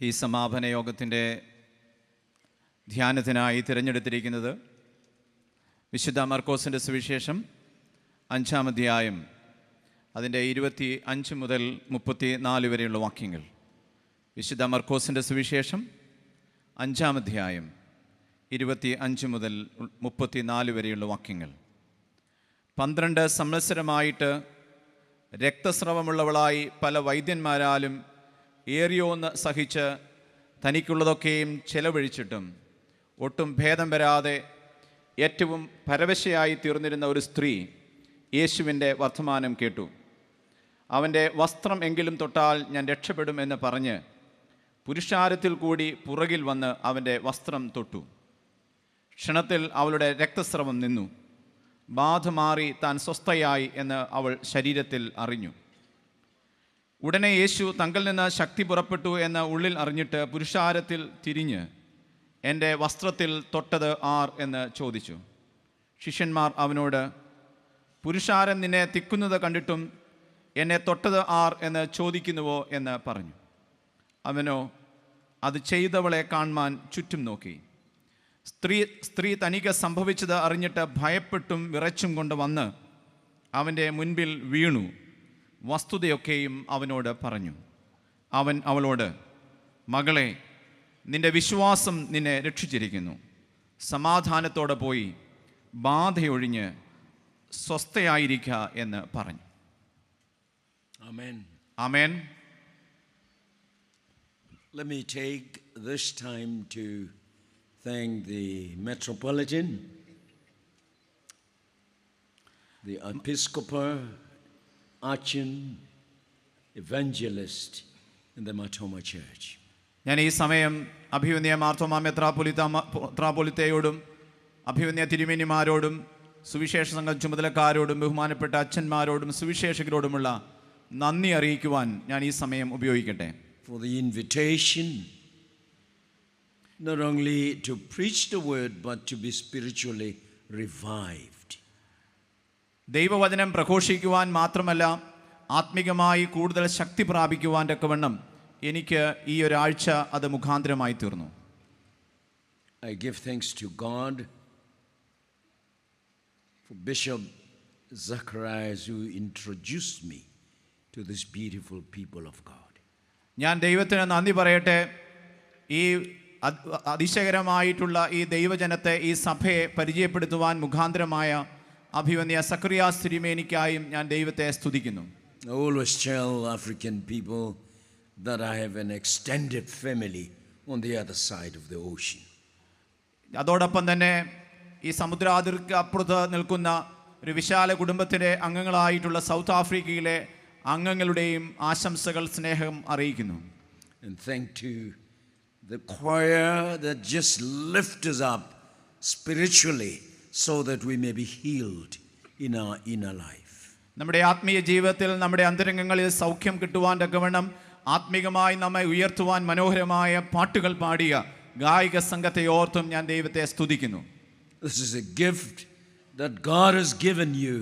ഈ സമാപന യോഗത്തിൻ്റെ ധ്യാനത്തിനായി തിരഞ്ഞെടുത്തിരിക്കുന്നത് വിശുദ്ധ മർക്കോസിൻ്റെ സുവിശേഷം 5-ാം അധ്യായം അതിൻ്റെ 25 മുതൽ 34 വരെയുള്ള വാക്യങ്ങൾ. വിശുദ്ധ മർക്കോസിൻ്റെ സുവിശേഷം 5-ാം അധ്യായം 25 മുതൽ 34 വരെയുള്ള വാക്യങ്ങൾ. 12 സംവത്സരമായിട്ട് രക്തസ്രവമുള്ളവളായി പല വൈദ്യന്മാരാലും ഏറിയോന്ന് സഹിച്ച് തനിക്കുള്ളതൊക്കെയും ചെലവഴിച്ചിട്ടും ഒട്ടും ഭേദം വരാതെ ഏറ്റവും പരവശയായി തീർന്നിരുന്ന ഒരു സ്ത്രീ യേശുവിൻ്റെ വർത്തമാനം കേട്ടു. അവൻ്റെ വസ്ത്രം എങ്കിലും തൊട്ടാൽ ഞാൻ രക്ഷപ്പെടും എന്ന് പറഞ്ഞ് പുരുഷാരത്തിൽ കൂടി പുറകിൽ വന്ന് അവൻ്റെ വസ്ത്രം തൊട്ടു. ക്ഷണത്തിൽ അവളുടെ രക്തസ്രവം നിന്നു. ബാധ മാറി താൻ സ്വസ്ഥയായി എന്ന് അവൾ ശരീരത്തിൽ അറിഞ്ഞു. ഉടനെ യേശു തങ്കിൽ നിന്ന് ശക്തി പുറപ്പെട്ടു എന്ന് ഉള്ളിൽ അറിഞ്ഞിട്ട് പുരുഷാരത്തിൽ തിരിഞ്ഞ് എൻ്റെ വസ്ത്രത്തിൽ തൊട്ടത് ആർ എന്ന് ചോദിച്ചു. ശിഷ്യന്മാർ അവനോട്, പുരുഷാരം നിന്നെ തിക്കുന്നത് കണ്ടിട്ടും എന്നെ തൊട്ടത് ആർ എന്ന് ചോദിക്കുന്നുവോ എന്ന് പറഞ്ഞു. അവനോ അത് ചെയ്തവളെ കാണുവാൻ ചുറ്റും നോക്കി. സ്ത്രീ തനിക്ക് സംഭവിച്ചത് അറിഞ്ഞിട്ട് ഭയപ്പെട്ടും വിറച്ചും കൊണ്ട് വന്ന് അവൻ്റെ മുൻപിൽ വീണു വസ്തുതയൊക്കെയും അവനോട് പറഞ്ഞു. അവൻ അവളോട്, മകളെ, നിന്റെ വിശ്വാസം നിന്നെ രക്ഷിച്ചിരിക്കുന്നു. സമാധാനത്തോടെ പോയി ബാധയൊഴിഞ്ഞ് സ്വസ്ഥയായിരിക്കുക എന്ന് പറഞ്ഞു. Amen. Amen. Let me take this time to thank the Metropolitan, the Episcopal, Archon, Evangelist in the Matoma Church. ഞാൻ ഈ സമയം അഭിവന്യ മാർത്തോമാ മെത്രാപ്പൊലിത്തയോടും അഭിവന്യ തിരുമേനിമാരോടും സുവിശേഷ സംഘ ചുമതലക്കാരോടും ബഹുമാനപ്പെട്ട അച്ഛന്മാരോടും സുവിശേഷകരോടുമുള്ള നന്ദി അറിയിക്കുവാൻ ഞാൻ ഈ സമയം ഉപയോഗിക്കട്ടെ. For the invitation not only to preach the word but to be spiritually revived. ദൈവവചനം പ്രഘോഷിക്കുവാൻ മാത്രമല്ല ആത്മികമായി കൂടുതൽ ശക്തി പ്രാപിക്കുവാൻ തക്കവണ്ണം എനിക്ക് ഈ ഒരാഴ്ച അത് മുഖാന്തരമായി തീർന്നു. I give thanks to God for Bishop Zacharias who introduced me to this beautiful people of God. ഞാൻ ദൈവത്തിന് നന്ദി പറയട്ടെ. ഈ അതിശയകരമായിട്ടുള്ള ഈ ദൈവജനത്തെ, ഈ സഭയെ പരിചയപ്പെടുത്തുവാൻ മുഖാന്തരമായ അഭിവന്യ സക്കറിയാസ് തിരുമേനിക്കായും ഞാൻ ദൈവത്തെ സ്തുതിക്കുന്നു. I always tell African people that I have an extended family on the other side of the ocean. അതോടൊപ്പം തന്നെ ഈ സമുദ്രാതിർക്ക് അപ്പുറത്ത് നിൽക്കുന്ന ഒരു വിശാല കുടുംബത്തിലെ അംഗങ്ങളായിട്ടുള്ള സൗത്ത് ആഫ്രിക്കയിലെ അംഗങ്ങളുടെയും ആശംസകൾ, സ്നേഹം അറിയിക്കുന്നു. And thank to the choir that just lift us up spiritually so that we may be healed in our inner life. നമ്മുടെ ആത്മീയ ജീവിതത്തിൽ നമ്മുടെ അന്തരംഗങ്ങളിൽ സൗഖ്യം കിട്ടുവാൻ തക്കവണ്ണം ആത്മീകമായി നമ്മെ ഉയർത്തുവാൻ മനോഹരമായ പാട്ടുകൾ പാടിയ ഗായിക സംഘത്തെ ഓർത്തും ഞാൻ ദൈവത്തെ സ്തുതിക്കുന്നു. This is a gift that God has given you.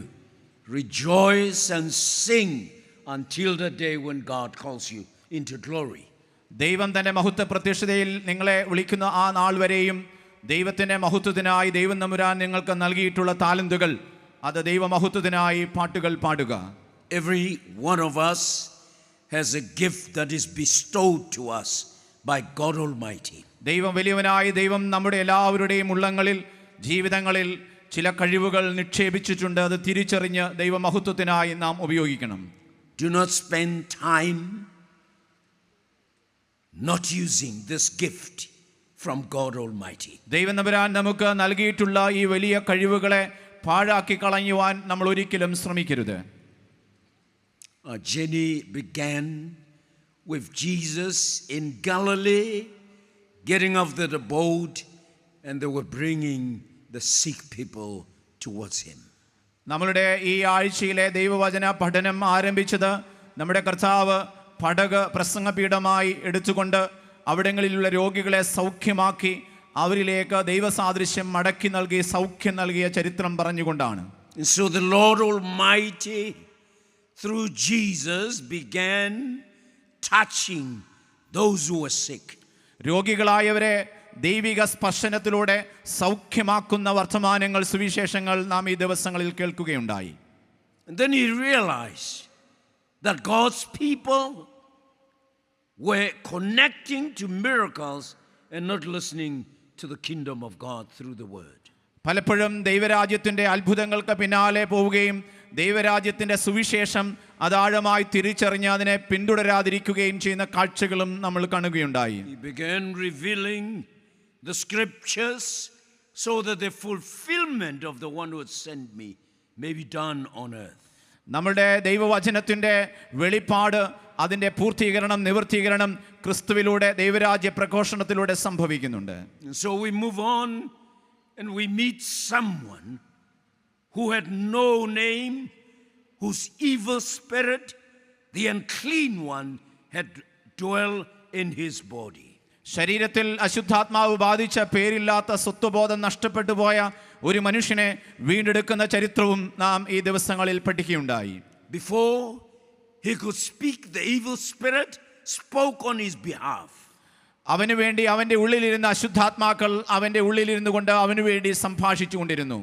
Rejoice and sing until the day when God calls you into glory. ദൈവം തന്റെ മഹത്വ പ്രത്യക്ഷതയിൽ നിങ്ങളെ വിളിക്കുന്ന ആ നാൾ വരെയും ദൈവത്തിന്റെ മഹത്വത്തിനായി ദൈവം തമ്പുരാൻ നിങ്ങൾക്ക് നൽകിയിട്ടുള്ള താലന്തുകൾ, അത് ദൈവമഹത്വത്തിനായി പാട്ടുകൾ പാടുക. Every one of us has a gift that is bestowed to us by God Almighty. ദൈവം വലിയവനായി ദൈവം നമ്മുടെ എല്ലാവരുടെയും ഉള്ളങ്ങളിൽ, ജീവിതങ്ങളിൽ ചില കഴിവുകൾ നിക്ഷേപിച്ചിട്ടുണ്ട്. അത് തിരിച്ചറിഞ്ഞ് ദൈവമഹത്വത്തിനായി നാം ഉപയോഗിക്കണം. Do not spend time not using this gift from God Almighty. ദൈവം തമ്പുരാൻ നമുക്ക് നൽകിയിട്ടുള്ള ഈ വലിയ കഴിവുകളെ പാഴാക്കി കളയുവാൻ നമ്മൾ ഒരിക്കലും ശ്രമിക്കരുത്. Our journey began with Jesus in Galilee, getting off the boat, and they were bringing the sick people towards him. നമ്മളുടെ ഈ ആഴ്ചയിലെ ദൈവവചന പഠനം ആരംഭിച്ചത് നമ്മുടെ കർത്താവ് പടക് പ്രസംഗപീഠമായി എടുത്തുകൊണ്ട് അവിടങ്ങളിലുള്ള രോഗികളെ സൗഖ്യമാക്കി അവരിലേക്ക് ദൈവസാദൃശ്യം മടക്കി നൽകി സൗഖ്യം നൽകിയ ചരിത്രം പറഞ്ഞുകൊണ്ടാണ്. And so the Lord Almighty through Jesus began touching those who were sick. രോഗികളായവരെ ദൈവിക സ്പർശനത്തിലൂടെ സൗഖ്യമാക്കുന്ന വർത്തമാനങ്ങൾ, സുവിശേഷങ്ങൾ നാം ഈ ദിവസങ്ങളിൽ കേൾക്കുകയുണ്ടായി. And then he realized that God's people were connecting to miracles and not listening to the kingdom of God through the word. പലപ്പോഴും ദൈവരാജ്യത്തിൻ്റെ അത്ഭുതങ്ങൾക്ക് പിന്നാലെ പോവുകയും ദൈവരാജ്യത്തിൻ്റെ സുവിശേഷം അതാഴമായി തിരിച്ചറിഞ്ഞ് അതിനെ പിന്തുടരാതിരിക്കുകയും ചെയ്യുന്ന കാഴ്ചകളും നമ്മൾ കാണുകയുണ്ടായി. He began revealing the scriptures so that the fulfillment of the one who had sent me may be done on earth. നമ്മുടെ ദൈവവചനത്തിൻ്റെ വെളിപ്പാട്, അതിൻ്റെ പൂർത്തീകരണം, നിവൃത്തീകരണം ക്രിസ്തുവിലൂടെ ദൈവരാജ്യ പ്രഘോഷണത്തിലൂടെ സംഭവിക്കുന്നുണ്ട്. And so we move on and we meet someone who had no name, whose evil spirit, the unclean one, had dwelt in his body. ശരീരത്തിൽ അശുദ്ധാത്മാവ് ബാധിച്ച, പേരില്ലാത്ത, സ്വത്വബോധം നഷ്ടപ്പെട്ടു പോയ ഒരു മനുഷ്യനെ വീണ്ടെടുക്കുന്ന ചരിത്രവും നാം ഈ ദിവസങ്ങളിൽ പഠിക്കുകയുണ്ടായി. Before he could speak, the evil spirit spoke on his behalf. അവന് വേണ്ടി അവൻ്റെ ഉള്ളിലിരുന്ന അശുദ്ധാത്മാക്കൾ അവൻ്റെ ഉള്ളിലിരുന്നു കൊണ്ട് അവന് വേണ്ടി സംഭാഷിച്ചു കൊണ്ടിരുന്നു.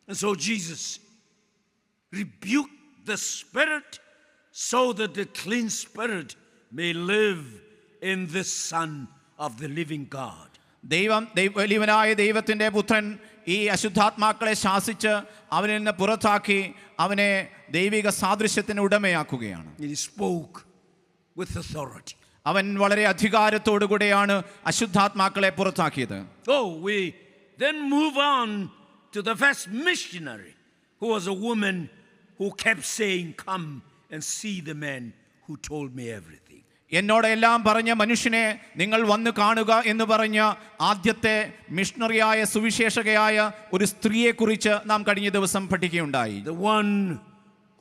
And so Jesus rebuked the spirit so that the clean spirit may live in the Son of the living God. വലിയവനായ ദൈവത്തിൻ്റെ പുത്രൻ ഈ അശുദ്ധാത്മാക്കളെ ശാസിച്ച് അവനിൽ നിന്ന് പുറത്താക്കി അവനെ ദൈവിക സാദൃശ്യത്തിന് ഉടമയാക്കുകയാണ്. He spoke with authority. അവൻ വളരെ അധികാരത്തോടു കൂടെയാണ് അശുദ്ധാത്മാക്കളെ പുറത്താക്കിയത്. Oh, we then move on to the first missionary, who was a woman who kept saying, "Come and see the man who told me everything." എന്നോട് എല്ലാം പറഞ്ഞ മനുഷ്യനെ നിങ്ങൾ വന്ന് കാണുക എന്ന് പറഞ്ഞ ആദ്യത്തെ മിഷണറിയായ സുവിശേഷകയായ ഒരു സ്ത്രീയെക്കുറിച്ച് നാം കഴിഞ്ഞ ദിവസം പഠിക്കുകയുണ്ടായി. The one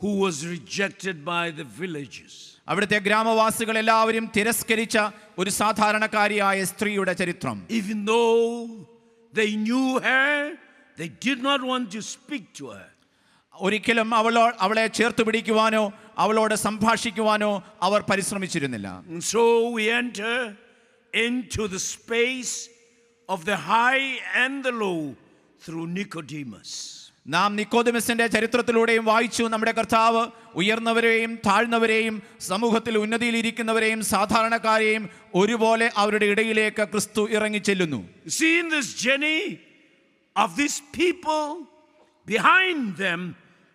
who was rejected by the villagers. അവിടുത്തെ ഗ്രാമവാസികൾ എല്ലാവരും തിരസ്കരിച്ച ഒരു സാധാരണക്കാരിയായ സ്ത്രീയുടെ ചരിത്രം. Even though they knew her, they did not want to speak to her. ഒരിക്കലും അവളെ ചേർത്ത് പിടിക്കുവാനോ അവളോട് സംഭാഷിക്കുവാനോ അവർ പരിശ്രമിച്ചിരുന്നില്ല. And so we enter into the space of the high and the low through Nicodemus. നാം നിക്കോദെമസിന്റെ ചരിത്രത്തിലൂടെയും വായിച്ചു. നമ്മുടെ കർത്താവ് ഉയർന്നവരെയും താഴ്ന്നവരെയും സമൂഹത്തിൽ ഉന്നതിയിലിരിക്കുന്നവരെയും സാധാരണക്കാരെയും ഒരുപോലെ അവരുടെ ഇടയിലേക്ക് ക്രിസ്തു ഇറങ്ങിച്ചെല്ലുന്നു. See, in this journey of these people, behind them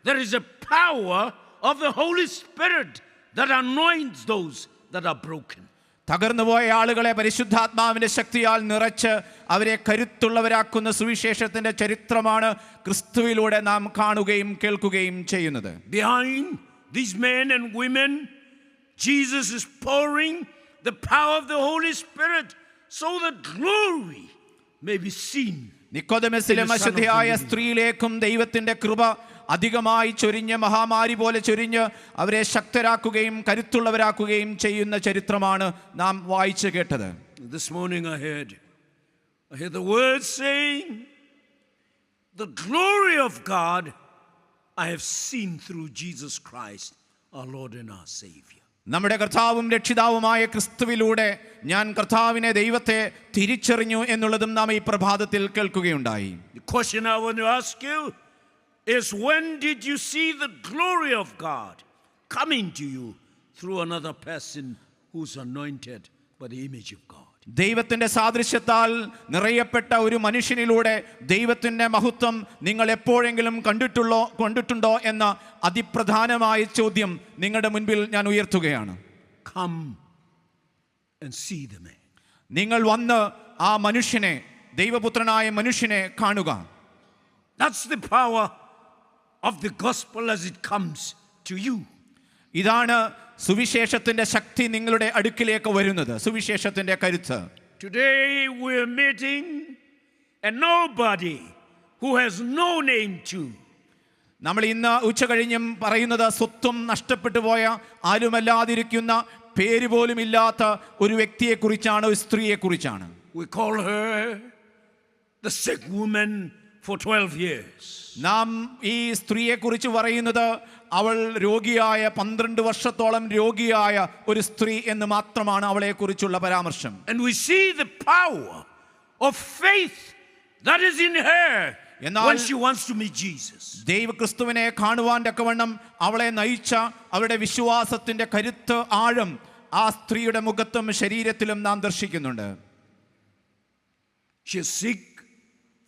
there is a power of the Holy Spirit that anoints those that are broken. തകർന്നുപോയ ആളുകളെ പരിശുദ്ധാത്മാവിന്റെ ശക്തിയാൽ നിറച്ച് അവരെ കരുത്തുള്ളവരാക്കുന്ന സുവിശേഷത്തിന്റെ ചരിത്രമാണ് ക്രിസ്തുവിലൂടെ നാം കാണുകയും കേൾക്കുകയും ചെയ്യുന്നത്. Behind these men and women, Jesus is pouring the power of the Holy Spirit so that glory may be seen. നിക്കോദെമസിലെ അശുദ്ധയായ സ്ത്രീയിലേക്കും ദൈവത്തിന്റെ കൃപ അധികമായി ചൊരിഞ്ഞ്, മഹാമാരി പോലെ ചൊരിഞ്ഞ് അവരെ ശക്തരാക്കുകയും കരുത്തുള്ളവരാക്കുകയും ചെയ്യുന്ന ചരിത്രമാണ് നാം വായിച്ചു കേട്ടത്. This morning I heard the word saying, "The glory of God I have seen through Jesus Christ, our Lord and our Savior." നമ്മുടെ കർത്താവും രക്ഷിതാവുമായ ക്രിസ്തുവിലൂടെ ഞാൻ കർത്താവിനെ, ദൈവത്തെ തിരിച്ചറിഞ്ഞു എന്നുള്ളതും നാം ഈ പ്രഭാതത്തിൽ കേൾക്കുകയുണ്ടായി. The question I want to ask you is, when did you see the glory of God coming to you through another person who's anointed by the image of God? ദൈവത്തിന്റെ സാദൃശ്യത്താൽ നിറയപ്പെട്ട ഒരു മനുഷ്യനിലൂടെ ദൈവത്തിന്റെ മഹത്വം നിങ്ങൾ എപ്പോഴെങ്കിലും കണ്ടിട്ടുണ്ടോ എന്ന അതിപ്രധാനമായ ചോദ്യം നിങ്ങളുടെ മുൻപിൽ ഞാൻ ഉയർത്തുകയാണ്. Come and see the man. നിങ്ങൾ വന്ന് ആ മനുഷ്യനെ, ദൈവപുത്രനായ മനുഷ്യനെ കാണുക. That's the power of the gospel as it comes to you. ഇതാണ് സുവിശേഷത്തിന്റെ ശക്തി നിങ്ങളുടെ അടുക്കിലേക്ക് വരുന്നത്, സുവിശേഷത്തിന്റെ കരുത്ത്. Today we are meeting a nobody who has no name to. നമ്മൾ ഇന്ന് ഉച്ച കഴിഞ്ഞും പറയുന്നത് സ്വത്വം നഷ്ടപ്പെട്ടു പോയ, ആരുമല്ലാതിരിക്കുന്ന, പേര് പോലും ഇല്ലാത്ത ഒരു വ്യക്തിയെക്കുറിച്ചാണ്, ഒരു സ്ത്രീയെക്കുറിച്ചാണ്. We call her the sick woman for 12 years. നാം ഈ സ്ത്രീയെക്കുറിച്ച് പറയുന്നത് അവൾ രോഗിയായ 12 വർഷത്തോളം രോഗിയായ ഒരു സ്ത്രീ എന്ന് മാത്രമാണ് അവളെക്കുറിച്ചുള്ള പരാമർശം. And we see the power of faith that is in her when she wants to meet Jesus. ദൈവക്രിസ്തുവിനെ കാണുവാൻ തക്കവണ്ണം അവളെ നയിച്ച അവളുടെ വിശ്വാസത്തിന്റെ കരുത്ത് ആഴം ആ സ്ത്രീയുടെ മുഖത്തും ശരീരത്തിലും നാം ദർശിക്കുന്നുണ്ട്. She is sick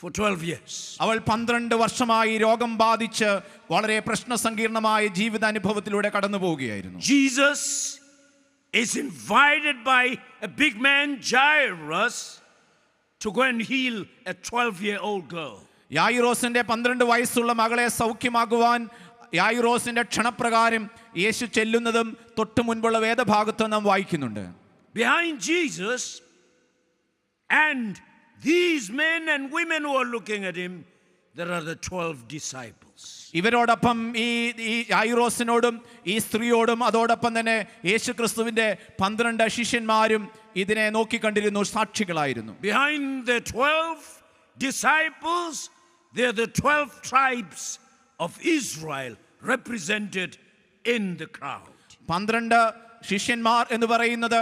for 12 years. അവൾ 12 വർഷമായി രോഗം ബാധിച്ച് വളരെ പ്രശ്നസങ്കീർണമായ ജീവിതാനുഭവത്തിലൂടെ കടന്നു പോവുകയായിരുന്നു. Jesus is invited by a big man, Jairus, to go and heal a 12-year-old girl. യായിറോസിന്റെ 12 വയസ്സുള്ള മകളെ സൗഖ്യമാക്കുവാൻ യായിറോസിന്റെ ക്ഷണപ്രകാരം യേശു ചെല്ലുന്നതും തൊട്ടു മുൻപുള്ള വേദഭാഗത്ത് നാം വായിക്കുന്നുണ്ട്. Behind Jesus and these men and women who are looking at him, there are the 12 disciples. ഇവരോടൊപ്പം ഈ യായിറോസിനോടും ഈ സ്ത്രീയോടും അതോടൊപ്പം തന്നെ യേശു ക്രിസ്തുവിന്റെ 12 ശിഷ്യന്മാരും ഇതിനെ നോക്കിക്കണ്ടിരുന്നു, സാക്ഷികളായിരുന്നു. Behind the 12 disciples, there are the 12 tribes of Israel represented in the crowd. 12 ശിഷ്യന്മാർ എന്ന് പറയുന്നത്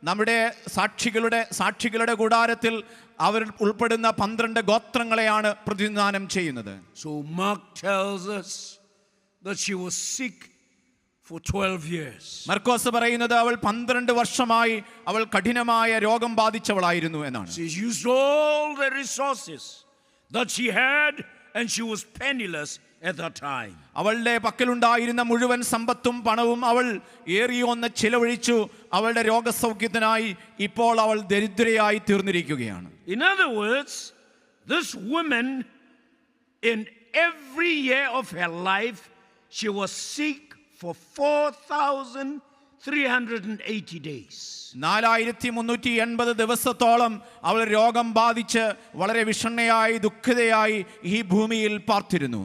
നമ്മുടെ സാക്ഷികളുടെ കൂടാരത്തിൽ അവർ ഉൾപ്പെടുന്ന 12 ഗോത്രങ്ങളെയാണ് പ്രതിനിധാനം ചെയ്യുന്നത്. So Mark tells us that she was sick for 12 years. മർക്കോസ് പറയുന്നത് അവൾ 12 വർഷമായി അവൾ കഠിനമായ രോഗം ബാധിച്ചവളായിരുന്നു എന്നാണ്. She used all the resources that she had and she was penniless at that time. അവളുടെ പക്കലുണ്ടായിരുന്ന മുഴുവൻ സമ്പത്തും പണവും അവൾ ഏറിയൊന്ന് ചിലവഴിച്ചു അവളുടെ രോഗസൗഖ്യത്തിനായി. ഇപ്പോൾ അവൾ ദരിദ്രയായി തീർന്നിരിക്കുകയാണ്. In other words, this woman in every year of her life she was sick for 4,380 days. 4380 ദിവസത്തോളം അവൾ രോഗം ബാധിച്ച് വളരെ വിഷണ്ണയായി ദുഃഖിതയായി ഈ ഭൂമിയിൽ പാർത്തിരുന്നു.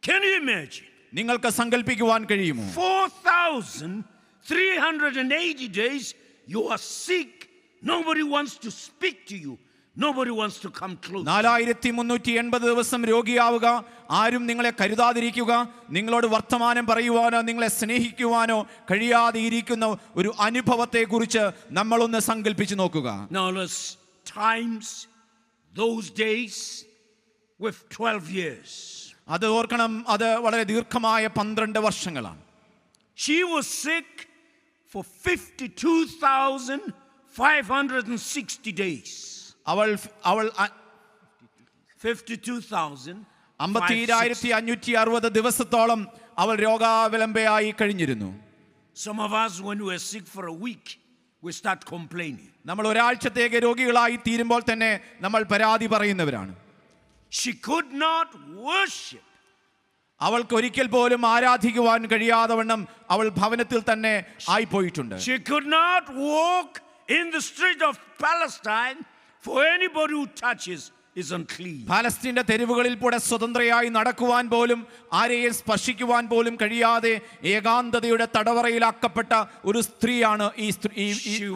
Can you imagine? നിങ്ങൾക്ക് സങ്കല്പിക്കുവാൻ കഴിയുമോ? 4,380 days you are sick. Nobody wants to speak to you. Nobody wants to come close. 4380 ദിവസം രോഗിയാവുക, ആരും നിങ്ങളെ കരുതാതിരിക്കുക, നിങ്ങളോട് വർത്തമാനം പറയുവാനോ നിങ്ങളെ സ്നേഹിക്കുവാനോ കഴിയാതെ ഇരിക്കുന്ന ഒരു അനുഭവത്തെക്കുറിച്ച് നമ്മളൊന്ന് സങ്കല്പിച്ച് നോക്കുക. Now let's times those days with 12 years. അത് ഓർക്കണം, അത് വളരെ ദീർഘമായ 12 വർഷങ്ങളാണ്. She was sick for 52,560 days. അവൾ 52,560 ദിവസത്തോളം അവൾ രോഗാവലംബയായി കഴിഞ്ഞിരുന്നു. Some of us, when we are sick for a week, we start complaining. നമ്മൾ ഒരാഴ്ചത്തേക്ക് രോഗികളായി തീരുമ്പോൾ തന്നെ നമ്മൾ പരാതി പറയുന്നവരാണ്. She could not worship. അവൾക്ക് ഒരിക്കൽ പോലും ആരാധിക്കുവാൻ കഴിയാതെ വണ്ണം അവൾ ഭവനത്തിൽ തന്നെ ആയിപ്പോയിട്ടുണ്ട്. She could not walk in the street of Palestine, for anybody who touches is unclean. പാലസ്തീന്റെ തെരുവുകളിൽ കൂടെ സ്വതന്ത്രയായി നടക്കുവാൻ പോലും ആരെയും സ്പർശിക്കുവാൻ പോലും കഴിയാതെ ഏകാന്തതയുടെ തടവറയിലാക്കപ്പെട്ട ഒരു സ്ത്രീയാണ് ഈ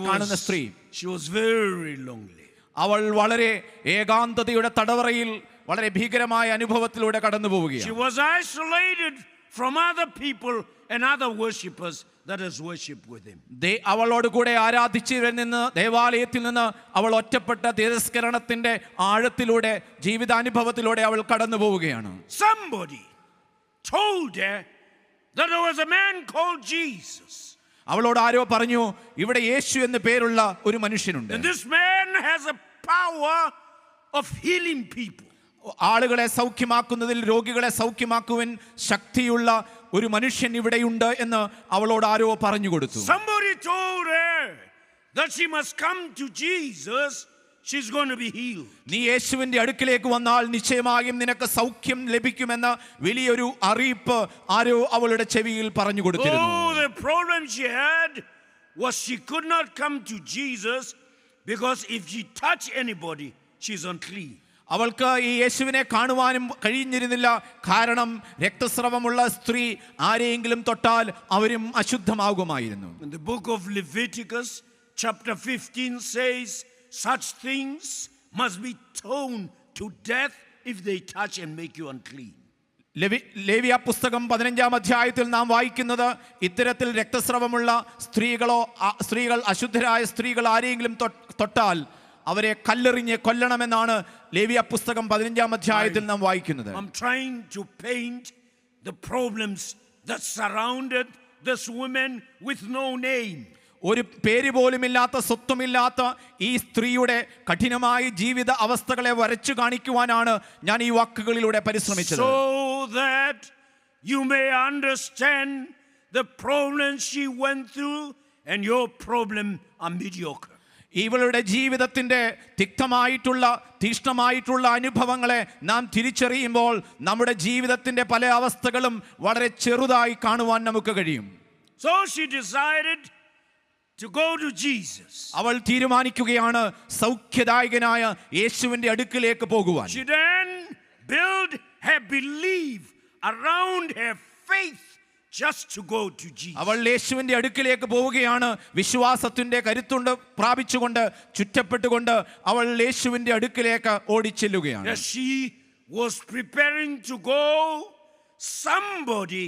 കാണുന്ന സ്ത്രീ. She was very lonely. അവൾ വളരെ ഏകാന്തതയുടെ തടവറയിൽ വളരെ ഭീകരമായ അനുഭവത്തിലൂടെ കടന്നു പോവുകയാണ്. She was isolated from other people and other worshippers that has worshipped with him. അവളോട് കൂടെ ആരാധിച്ചവരിൽ നിന്ന്, ദേവാലയത്തിൽ നിന്ന് അവൾ ഒറ്റപ്പെട്ട തിരസ്കരണത്തിന്റെ ആഴത്തിലൂടെ ജീവിതാനുഭവത്തിലൂടെ അവൾ കടന്നു പോവുകയാണ്. Somebody told her that there was a man called Jesus. അവളോട് ആരോ പറഞ്ഞു, ഇവിടെ യേശു എന്ന് പേരുള്ള ഒരു മനുഷ്യനുണ്ട്. And this man has a power of healing people. ആളുകളെ സൗഖ്യമാക്കുന്നതിൽ, രോഗികളെ സൗഖ്യമാക്കുവാൻ ശക്തിയുള്ള ഒരു മനുഷ്യൻ ഇവിടെയുണ്ട് എന്ന് അവളോട് ആരോ പറഞ്ഞു കൊടുത്തു. Somebody told her that she must come to Jesus. She's going to be healed. നീ യേശുവിന്റെ അടുക്കിലേക്ക് വന്നാൽ നിശ്ചയമായും നിനക്ക് സൗഖ്യം ലഭിക്കുമെന്ന വലിയൊരു അറിയിപ്പ് ആരോ അവളുടെ ചെവിയിൽ പറഞ്ഞു കൊടുത്തിരുന്നു. Oh, the problem she had was she could not come to Jesus because if she touched anybody, she's unclean. അവൾക്ക് ഈ യേശുവിനെ കാണുവാനും കഴിഞ്ഞിരുന്നില്ല. കാരണം രക്തസ്രവമുള്ള സ്ത്രീ ആരെയെങ്കിലും തൊട്ടാൽ അവരും അശുദ്ധമാകുമായിരുന്നു. In the book of Leviticus chapter 15 says such things must be stoned to death if they touch and make you unclean. ലേവ്യ പുസ്തകം 15-ാം അധ്യായത്തിൽ നാം വായിക്കുന്നത് ഇത്തരത്തിൽ രക്തസ്രവമുള്ള സ്ത്രീകൾ അശുദ്ധരായ സ്ത്രീകൾ ആരെങ്കിലും തൊട്ടാൽ അവരെ കല്ലെറിഞ്ഞ് കൊല്ലണമെന്നാണ് ലേവ്യ പുസ്തകം 15-ാം അധ്യായത്തിൽ നാം വായിക്കുന്നത്. I'm trying to paint the problems that surrounded this woman with no name. ഒരു പേര് പോലുമില്ലാത്ത സ്വത്തുമില്ലാത്ത ഈ സ്ത്രീയുടെ കഠിനമായ ജീവിത അവസ്ഥകളെ വരച്ചു കാണിക്കുവാനാണ് ഞാൻ ഈ വാക്കുകളിലൂടെ പരിശ്രമിച്ചത്. So that you may understand the problems she went through and your problem are mediocre. ഇവളുടെ ജീവിതത്തിന്റെ തിക്തമായിട്ടുള്ള തീക്ഷ്ണമായിട്ടുള്ള അനുഭവങ്ങളെ നാം തിരിച്ചറിയുമ്പോൾ നമ്മുടെ ജീവിതത്തിന്റെ പല അവസ്ഥകളും വളരെ ചെറുതായി കാണുവാൻ നമുക്ക് കഴിയും. So she decided to go to Jesus. അവൾ തീരുമാനിക്കുകയാണ് സൗഖ്യദായകനായ യേശുവിന്റെ അടുക്കിലേക്ക് പോകുവാൻ. She then built her belief around her faith just to go to Jesus. അവൾ യേശുവിന്റെ അടുക്കിലേക്ക് പോവുകയാണ് വിശ്വാസത്തിന്റെ കരുത്തുണ്ട് പ്രാപിച്ചുകൊണ്ട് ചുറ്റപ്പെട്ടുകൊണ്ട് അവൾ യേശുവിന്റെ അടുക്കിലേക്ക് ഓടിച്ചെല്ലുകയാണ്. As she was preparing to go, somebody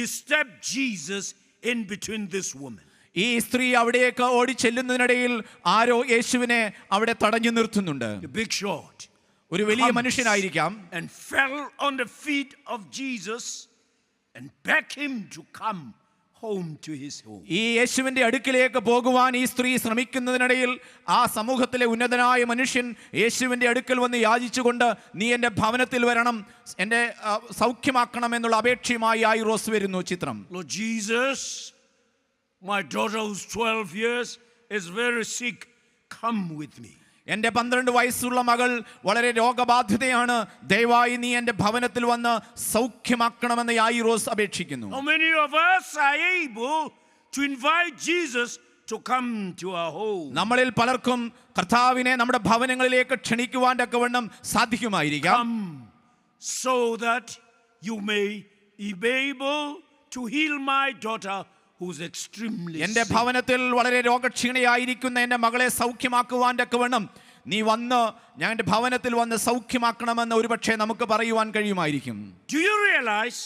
disturbed Jesus in between this woman. ഈ സ്ത്രീ അവിടേക്ക് ഓടിച്ചെല്ലുന്നതിനിടയിൽ ആരോ യേശുവിനെ അവിടെ തടഞ്ഞു നിർത്തുന്നുണ്ട്. A big shot. ഒരു വലിയ മനുഷ്യനായിരിക്കാം. And fell on the feet of Jesus and begged him to come home to his home. ഈ യേശുവിന്റെ അടുക്കിലേക്ക് പോകുവാൻ ഈ സ്ത്രീ ശ്രമിക്കുന്നതിനിടയിൽ ആ സമൂഹത്തിലെ ഉന്നതനായ മനുഷ്യൻ യേശുവിന്റെ അടുക്കൽ വന്ന് യാചിച്ചുകൊണ്ട് നീ എൻ്റെ ഭവനത്തിൽ വരണം, എന്നെ സൗഖ്യമാക്കണം എന്നുള്ള അപേക്ഷയുമായി യായിറോസ് വരുന്നു. ചിത്രം. Lord Jesus, my daughter who's 12 years is very sick. Come with me. എൻ്റെ 12 വയസ്സുള്ള മകൾ വളരെ രോഗബാധിതയാണ്, ദയവായി നീ എൻ്റെ ഭവനത്തിൽ വന്ന് സൗഖ്യമാക്കണമെന്ന് യായിറോസ് അപേക്ഷിക്കുന്നു. How many of us are able to invite Jesus to come to our home? നമ്മളിൽ പലർക്കും കർത്താവിനെ നമ്മുടെ ഭവനങ്ങളിലേക്ക് ക്ഷണിക്കുവാൻ തക്കവണ്ണം സാധിക്കുമായിരിക്കാം. Come so that you may be able to heal my daughter who's extremely എൻ്റെ sick. ഭവനത്തിൽ വളരെ രോഗക്ഷീണയായിരിക്കുന്ന എൻ്റെ മകളെ സൗഖ്യമാക്കുവാൻ തക്കവണ്ണം നീ വന്ന് ഞാൻ എൻ്റെ ഭവനത്തിൽ വന്ന് സൗഖ്യമാക്കണമെന്ന് ഒരുപക്ഷെ നമുക്ക് പറയുവാൻ കഴിയുമായിരിക്കും. Do you realize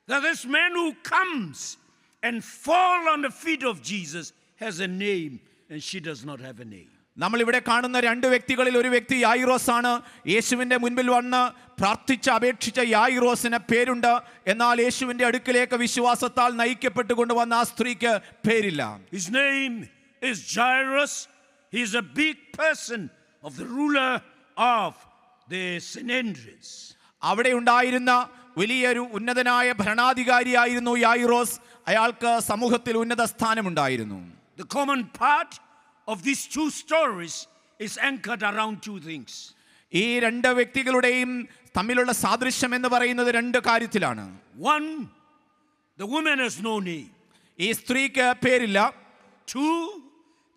that this man who comes and fall on the feet of Jesus has a name and she does not have a name? നമ്മൾ ഇവിടെ കാണുന്ന 2 വ്യക്തികളിൽ ഒരു വ്യക്തി യായിറോസ് ആണ്. യേശുവിൻ്റെ മുൻപിൽ വന്ന് പ്രാർത്ഥിച്ച് അപേക്ഷിച്ച യായിറോസിന് പേരുണ്ട്, എന്നാൽ യേശുവിൻ്റെ അടുക്കിലേക്ക് വിശ്വാസത്താൽ നയിക്കപ്പെട്ടുകൊണ്ട് വന്ന ആ സ്ത്രീക്ക് പേരില്ല. His name is Jairus. He is a big person of the ruler of the Sanhedrin. അവിടെ ഉണ്ടായിരുന്ന വലിയൊരു ഉന്നതനായ ഭരണാധികാരിയായിരുന്നു യായിറോസ്. അയാൾക്ക് സമൂഹത്തിൽ ഉന്നത സ്ഥാനമുണ്ടായിരുന്നു. The common part of these two stories is anchored around 2 things. ഈ 2 വ്യക്തികളുടെയും തമ്മിലുള്ള സാദൃശ്യം എന്ന് പറയുന്നത് 2 കാര്യത്തിലാണ്. One, the woman has no name. ഈ സ്ത്രീക്ക് പേരില്ല. 2,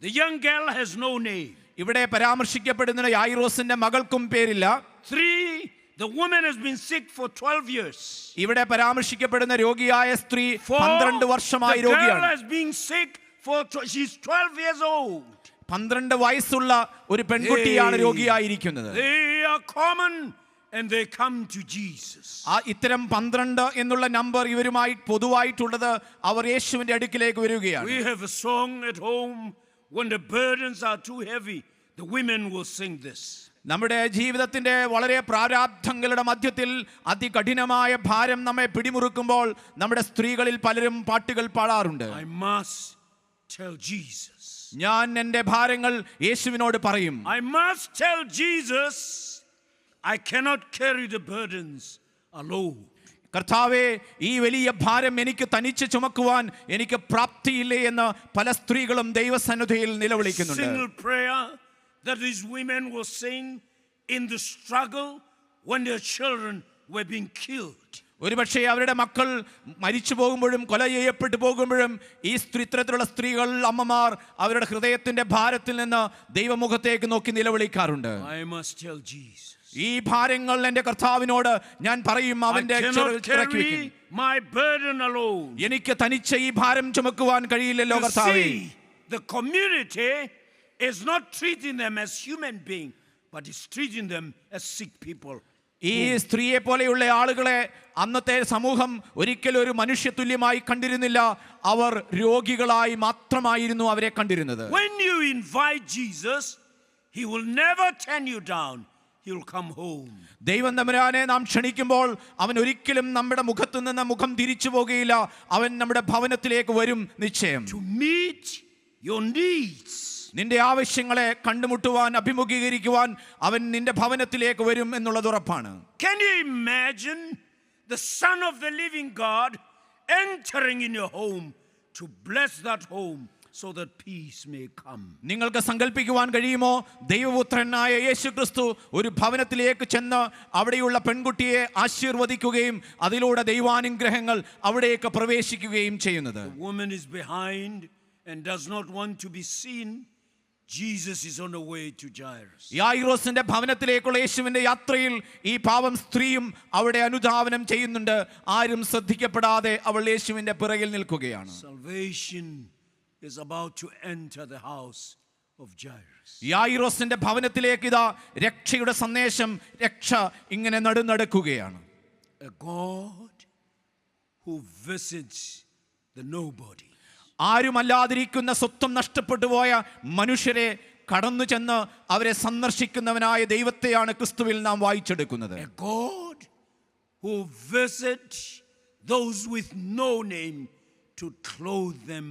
the young girl has no name. ഇവിടെ പരാമർശിക്കപ്പെടുന്ന യായിറോസിന്റെ മകൾക്കും പേരില്ല. 3, the woman has been sick for 12 years. ഇവിടെ പരാമർശിക്കപ്പെടുന്ന രോഗിയായ സ്ത്രീ 4, 12 വർഷമായി the girl രോഗിയാണ്. has been sick for she's 12 years old. 12 വയസ്സുള്ള ഒരു പെൺകുട്ടിയാണ് രോഗിയായിരിക്കുന്നത്. They are common and they come to Jesus. ആ ഇത്തരം 12 എന്നുള്ള നമ്പർ ഇവരുമായി പൊതുവായിട്ടുള്ളത് അവർ യേശുവിന്റെ അടുക്കിലേക്ക് വരികയാണ്. We have a song at home, when the burdens are too heavy, the women will sing this. നമ്മുടെ ജീവിതത്തിന്റെ വളരെ പ്രാരാബ്ധങ്ങളുടെ മധ്യത്തിൽ അതികഠിനമായ ഭാരം നമ്മെ പിടിമുറുക്കുമ്പോൾ നമ്മുടെ സ്ത്രീകളിൽ പലരും പാട്ടുകൾ പാടാറുണ്ട്. I must tell Jesus. ഞാൻ എൻ്റെ ഭാരങ്ങൾ യേശുവിനോട് പറയും. I must tell Jesus I cannot carry the burdens alone. കർത്താവേ, ഈ വലിയ ഭാരം എനിക്ക് തനിച്ച് ചുമക്കുവാൻ എനിക്ക് പ്രാപ്തിയില്ലേ എന്ന് പല സ്ത്രീകളും ദൈവസന്നിധിയിൽ നിലവിളിക്കുന്നുണ്ട്. Single prayer that these women will sing in the struggle when their children were being killed. ഒരുപക്ഷെ അവരുടെ മക്കൾ മരിച്ചു പോകുമ്പോഴും കൊല ചെയ്യപ്പെട്ടു പോകുമ്പോഴും ഈ ഇത്തരത്തിലുള്ള സ്ത്രീകൾ, അമ്മമാർ അവരുടെ ഹൃദയത്തിന്റെ ഭാരത്തിൽ നിന്ന് ദൈവമുഖത്തേക്ക് നോക്കി നിലവിളിക്കാറുണ്ട്. I must tell Jesus. ഈ ഭാരങ്ങൾ എൻ്റെ കർത്താവിനോട് ഞാൻ പറയും. അവന്റെ my burden alone. എനിക്ക് തനിച്ച് ഈ ഭാരം ചുമക്കുവാൻ കഴിയില്ലല്ലോ കർത്താവേ. The community is not treating them as human beings, but is treating them as sick people ഈ സ്ത്രീയെ പോലെയുള്ള ആളുകളെ അന്നത്തെ സമൂഹം ഒരിക്കലും ഒരു മനുഷ്യതുല്യമായി കണ്ടിരുന്നില്ല. അവർ രോഗികളായി മാത്രമായിരുന്നു അവരെ കണ്ടിരുന്നത്. When you invite Jesus, he will never turn you down. He will come home. ദൈവം തമ്പുരാനെ നാം ക്ഷണിക്കുമ്പോൾ അവൻ ഒരിക്കലും നമ്മുടെ മുഖത്തു നിന്ന് മുഖം തിരിച്ചു പോകുകയില്ല. അവൻ നമ്മുടെ ഭവനത്തിലേക്ക് വരും നിശ്ചയം. To meet your needs. നിന്റെ ആവശ്യങ്ങളെ കണ്ടുമുട്ടുവാൻ, അഭിമുഖീകരിക്കുവാൻ അവൻ നിന്റെ ഭവനത്തിലേക്ക് വരും എന്നുള്ളത് ഉറപ്പാണ്. Can you imagine the Son of the living God entering in your home to bless that home so that peace may come? നിങ്ങൾക്ക് സങ്കല്പിക്കുവാൻ കഴിയുമോ ദൈവപുത്രനായ യേശുക്രിസ്തു ഒരു ഭവനത്തിലേക്ക് ചെന്ന് അവിടെയുള്ള പെൺകുട്ടിയെ ആശീർവദിക്കുകയും അതിലൂടെ ദൈവാനുഗ്രഹങ്ങൾ അവിടേക്ക് പ്രവേശിക്കുകയും ചെയ്യുന്നത്? The woman is behind and does not want to be seen. Jesus is on the way to Jairus. യായിറോസിന്റെ ഭവനത്തിലേക്കുള്ള യേശുവിന്റെ യാത്രയിൽ ഈ പാവം സ്ത്രീയും അവിടെ അനുധാവനം ചെയ്യുന്നുണ്ട്. ആരും ശ്രദ്ധിക്കപ്പെടാതെ അവൾ യേശുവിന്റെ പിറകിൽ നിൽക്കുകയാണ്. Salvation is about to enter the house of Jairus. യായിറോസിന്റെ ഭവനത്തിലേക്ക് ഇതാ രക്ഷയുടെ സന്ദേശം, രക്ഷ ഇങ്ങനെ നടക്കുകയാണ്. A God who visits the nobody. ആരുമല്ലാതിരിക്കുന്ന സ്വത്വം നഷ്ടപ്പെട്ടു പോയ മനുഷ്യരെ കടന്നു ചെന്ന് അവരെ സന്ദർശിക്കുന്നവനായ ദൈവത്തെയാണ് ക്രിസ്തുവിൽ നാം വായിച്ചെടുക്കുന്നത്. A God who visits those with no name to clothe them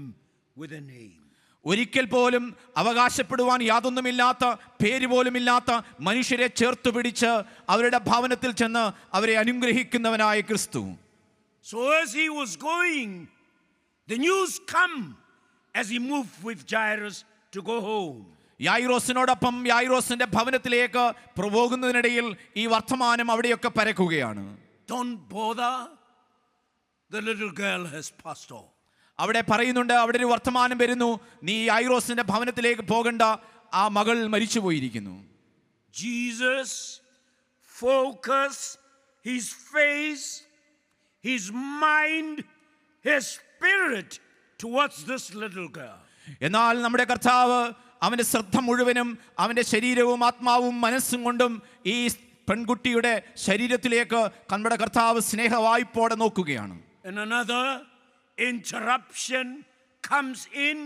with a name. ഒരിക്കൽ പോലും അവകാശപ്പെടുവാൻ യാതൊന്നുമില്ലാത്ത, പേര് പോലുമില്ലാത്ത മനുഷ്യരെ ചേർത്ത് പിടിച്ച് അവരുടെ ഭവനത്തിൽ ചെന്ന് അവരെ അനുഗ്രഹിക്കുന്നവനായ ക്രിസ്തു. So as he was going, the news come as he moved with Jairus to go home. യായിറോസിനോടൊപ്പം യായിറോസിന്റെ ഭവനത്തിലേക്ക് പോകുന്നതിനിടയിൽ ഈ വർത്തമാനം അവിടെയൊക്കെ പരക്കുകയാണ്. Don't bother, the little girl has passed on. അവിടെ പറയുന്നുണ്ട്, അവിടെ ഒരു വർത്തമാനം വരുന്നു, നീ യായിറോസിന്റെ ഭവനത്തിലേക്ക് പോകണ്ട, ആ മകൾ മരിച്ചുപോയിരിക്കുന്നു. Jesus focus his face, his mind, his spirit towards this little girl. എന്നാൽ നമ്മുടെ കർത്താവ് അവന്റെ ശ്രദ്ധ മുഴുവനും അവന്റെ ശരീരവും ആത്മാവും മനസ്സും കൊണ്ടും ഈ പെൺകുട്ടിയുടെ ശരീരത്തിലേക്ക് നമ്മുടെ കർത്താവ് സ്നേഹവായ്പോടെ നോക്കുകയാണ്. And another interruption comes in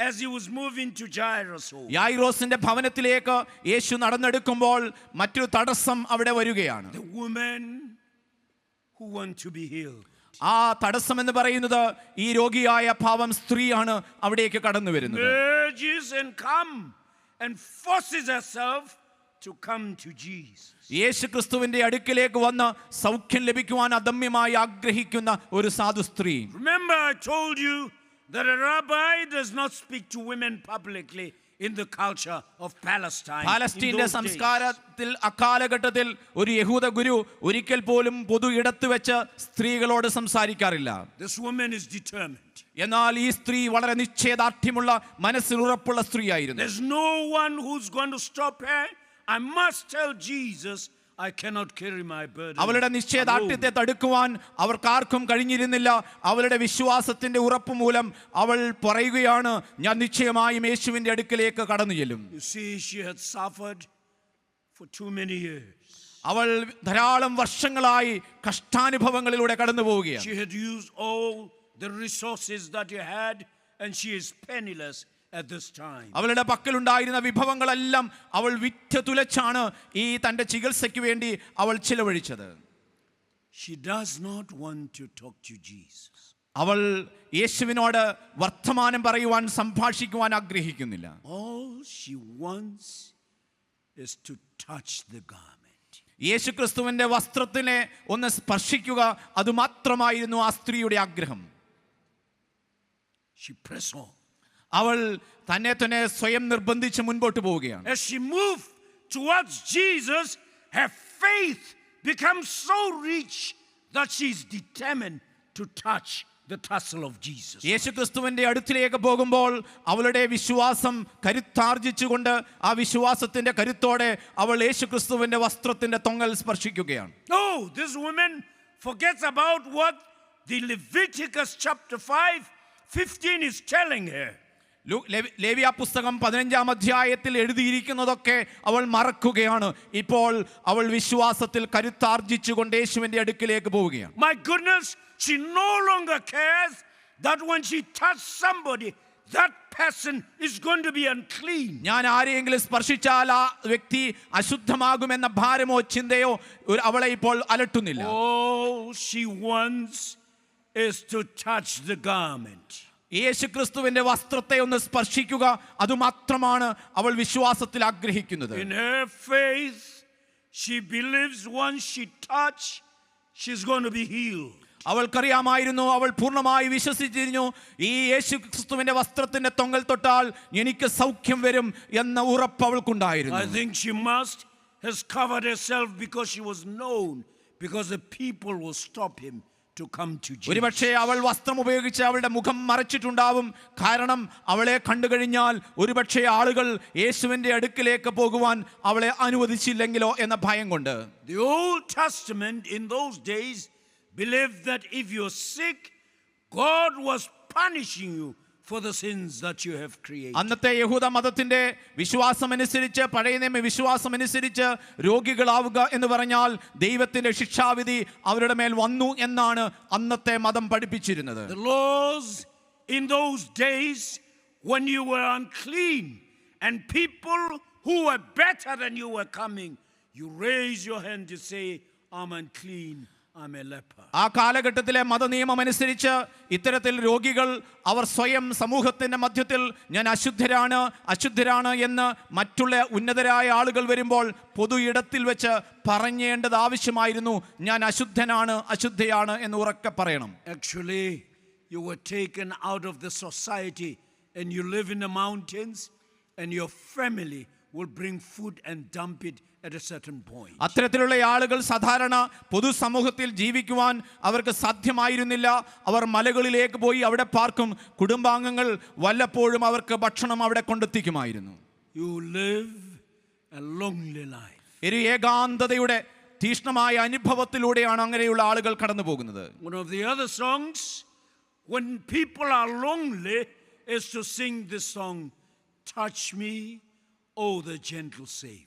as he was moving to Jairus' home. യായിറോസിന്റെ ഭവനത്തിലേക്ക് യേശു നടന്നെടുക്കുമ്പോൾ മറ്റൊരു തടസ്സം അവിടെ വരികയാണ്. The woman who want to be healed. ആ തടസ്സം എന്ന് പറയുന്നത് ഈ രോഗിയായ പാവം സ്ത്രീയാണ് അവിടേക്ക് കടന്നു വരുന്നത്. Urges and come and forces herself to come to Jesus. യേശു ക്രിസ്തുവിന്റെ അടുക്കിലേക്ക് വന്ന് സൗഖ്യം ലഭിക്കുവാൻ അദമ്യമായി ആഗ്രഹിക്കുന്ന ഒരു സാധു സ്ത്രീ. Remember, I told you that a rabbi does not speak to women publicly in the culture of Palestine. പാലസ്തീന്റെ സംസ്കാരത്തിൽ അക്കാലഘട്ടത്തിൽ ഒരു യഹൂദ ഗുരു ഒരിക്കൽ പോലും പൊതു ഇടത്ത് വെച്ച് സ്ത്രീകളോട് സംസാരിക്കാറില്ല. This woman is determined. എന്നാൽ ഈ സ്ത്രീ വളരെ നിശ്ചയദാർഢ്യമുള്ള, മനസ്സിൽ ഉറപ്പുള്ള സ്ത്രീയായിരുന്നു. There's no one who's going to stop her. I must tell Jesus I cannot carry my burden. അവളുടെ നിശ്ചയദാർഢ്യത്തെ തടുക്കുവാൻ അവർക്കാർക്കും കഴിഞ്ഞിരുന്നില്ല. അവളുടെ വിശ്വാസത്തിന്റെ ഉറപ്പ് മൂലം അവൾ പറയുകയാണ്, ഞാൻ നിശ്ചയമായും യേശുവിന്റെ അടുക്കലേക്ക് കടന്നു ചെല്ലും. You see, she had suffered for too many years. അവൾ ധാരാളം വർഷങ്ങളായി കഷ്ടാനുഭവങ്ങളിലൂടെ കടന്നു പോവുകയാണ്. She had used all the resources that she had and she is penniless at this time. അവളുടെ പക്കലുണ്ടായിരുന്ന വിഭവങ്ങളെല്ലാം അവൾ വിറ്റ് തുലച്ചാണ് ഈ തന്റെ ചികിത്സയ്ക്ക് വേണ്ടി അവൾ ചിലവഴിച്ചത്. She does not want to talk to Jesus. അവൾ യേശുവിനോട് വർത്തമാനം പറയുവാൻ, സംഭാഷിക്കുവാൻ ആഗ്രഹിക്കുന്നില്ല. All she wants is to touch the garment. യേശുക്രിസ്തുവിന്റെ വസ്ത്രത്തിനെ ഒന്ന് സ്പർശിക്കുക, അതുമാത്രമായിരുന്നു ആ സ്ത്രീയുടെ ആഗ്രഹം. She pressed on. അവൾ തന്നെ തന്നെ സ്വയം നിർബന്ധിച്ച് മുൻപോട്ട് പോവുകയാണ്. As she moved towards Jesus, her faith becomes so rich that she is determined to touch the tassel of Jesus. യേശുക്രിസ്തുവിന്റെ അടുത്തിലേക്ക് പോകുമ്പോൾ അവളുടെ വിശ്വാസം കരുത്താർജിച്ചുകൊണ്ട് ആ വിശ്വാസത്തിന്റെ കരുത്തോടെ അവൾ യേശുക്രിസ്തുവിന്റെ വസ്ത്രത്തിന്റെ തൊങ്ങൽ സ്പർശിക്കുകയാണ്. No, this woman forgets about what the Leviticus chapter 5:15 is telling her. ലേവ്യ പുസ്തകം 15-ാം അധ്യായത്തിൽ എഴുതിയിരിക്കുന്നതൊക്കെ അവൾ മറക്കുകയാണ്. ഇപ്പോൾ അവൾ വിശ്വാസത്തിൽ കരുത്താർജിച്ചുകൊണ്ട് യേശുവിന്റെ അടുക്കിലേക്ക് പോവുകയാണ്. My goodness, she no longer cares that when she touched somebody, that person is going to be unclean. ഞാൻ ആരെയെങ്കിലും സ്പർശിച്ചാൽ ആ വ്യക്തി അശുദ്ധമാകുമെന്ന ഭാരമോ ചിന്തയോ അവളെ ഇപ്പോൾ അലട്ടുന്നില്ല. All she wants is to touch the garment. യേശുക്രിസ്തുവിന്റെ വസ്ത്രത്തെ ഒന്ന് സ്പർശിക്കുക, അതുമാത്രമാണ് അവൾ വിശ്വാസത്തിൽ ആഗ്രഹിക്കുന്നത്. In her faith, she believes once she touch, she's going to be healed. അവൾക്കറിയാമായിരുന്നു, അവൾ പൂർണ്ണമായി വിശ്വസിച്ചിരുന്നു, ഈ യേശുക്രിസ്തുവിന്റെ വസ്ത്രത്തിന്റെ തൊങ്ങൽ തൊട്ടാൽ എനിക്ക് സൗഖ്യം വരും എന്ന ഉറപ്പ് അവൾക്കുണ്ടായിരുന്നു. I think she must has covered herself because she was known, because the people will stop him to come to Jesus. ഒരുപക്ഷേ അവൾ വസ്ത്രം ഉപയോഗിച്ച് അവളുടെ മുഖം മറച്ചിട്ടുണ്ടാവും. കാരണം അവളെ കണ്ടു കഴിഞ്ഞാൽ ഒരുപക്ഷേ ആളുകൾ യേശുവിന്റെ അടുക്കിലേക്ക് പോകുവാൻ അവളെ അനുവദിച്ചില്ലെങ്കിലോ എന്ന ഭയം കൊണ്ട്. The Old Testament in those days believed that if you're sick, God was punishing you for the sins that you have created. അന്നത്തെ യഹൂദ മതത്തിന്റെ വിശ്വാസമനുസരിച്ച്, പഴയ നിയമ വിശ്വാസമനുസരിച്ച് രോഗികളാവുക എന്ന് പറഞ്ഞാൽ ദൈവത്തിന്റെ ശിക്ഷാവിധി അവരുടെ മേൽ വന്നു എന്നാണ് അന്നത്തെ മതം പഠിപ്പിച്ചിരുന്നത്. The laws in those days, when you were unclean and people who were better than you were coming, you raise your hand to say, I'm unclean, I'm a leper. ആ കാലഘട്ടത്തിലെ മതനിയമം അനുസരിച്ച് ഇത്തരത്തിൽ രോഗികൾ അവർ സ്വയം സമൂഹത്തിന്റെ മധ്യത്തിൽ ഞാൻ അശുദ്ധരാണ് എന്ന് മറ്റുള്ള ഉന്നതരായ ആളുകൾ വരുമ്പോൾ പൊതു ഇടത്തിൽ വെച്ച് പറയേണ്ടത് ആവശ്യമായിരുന്നു. ഞാൻ അശുദ്ധയാണ് എന്ന് ഉറക്കെ പറയണം. Actually, you were taken out of the society and you live in the mountains and your family will bring food and dump it at a certain point. അത്തരത്തിലുള്ള ആളുകൾ സാധാരണ പൊതുസമൂഹത്തിൽ ജീവിക്കുവാൻ അവർക്ക് സാധ്യമായിരുന്നില്ല. അവർ മലകളിലേക്ക് പോയി അവിടെ പാർക്കും. കുടുംബാംഗങ്ങൾ വല്ലപ്പോഴും അവർക്ക് ഭക്ഷണം അവിടെ കൊണ്ടെത്തിക്കുമായിരുന്നു. You live a lonely life. ഒരു ഏകാന്തതയുടെ തീഷ്ണമായ അനുഭവത്തിലൂടെയാണ് അങ്ങനെയുള്ള ആളുകൾ കടന്നു പോകുന്നത്. One of the other songs, when people are lonely, is to sing this song, Touch Me, Oh the Gentle Savior.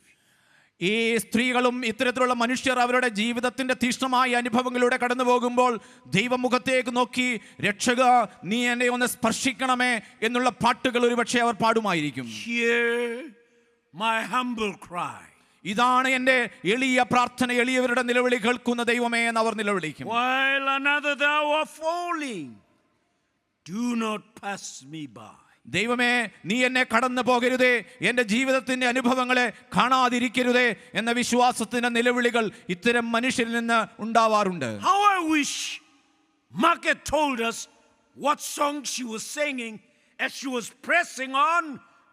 ഈ സ്ത്രീകളും ഇത്തരത്തിലുള്ള മനുഷ്യർ അവരുടെ ജീവിതത്തിന്റെ തീഷ്ണമായ അനുഭവങ്ങളിലൂടെ കടന്നു പോകുമ്പോൾ ദൈവമുഖത്തേക്ക് നോക്കി, രക്ഷക നീ എന്നെ ഒന്ന് സ്പർശിക്കണമേ എന്നുള്ള പാട്ടുകൾ ഒരുപക്ഷെ അവർ പാടുമായിരിക്കും. Hear my humble cry. ഇതാണ് എൻ്റെ എളിയ പ്രാർത്ഥന, എളിയവരുടെ നിലവിളി കേൾക്കുന്ന ദൈവമേ എന്ന് അവർ നിലവിളിക്കും. While another thou art falling, do not pass me by. ദൈവമേ നീ എന്നെ കടന്നു പോകരുതേ, എൻ്റെ ജീവിതത്തിന്റെ അനുഭവങ്ങളെ കാണാതിരിക്കരുതേ എന്ന വിശ്വാസത്തിന്റെ നിലവിളികൾ ഇത്തരം മനുഷ്യരിൽ നിന്ന് ഉണ്ടാവാറുണ്ട്. How I wish Margaret told us what song she was singing as she was pressing on,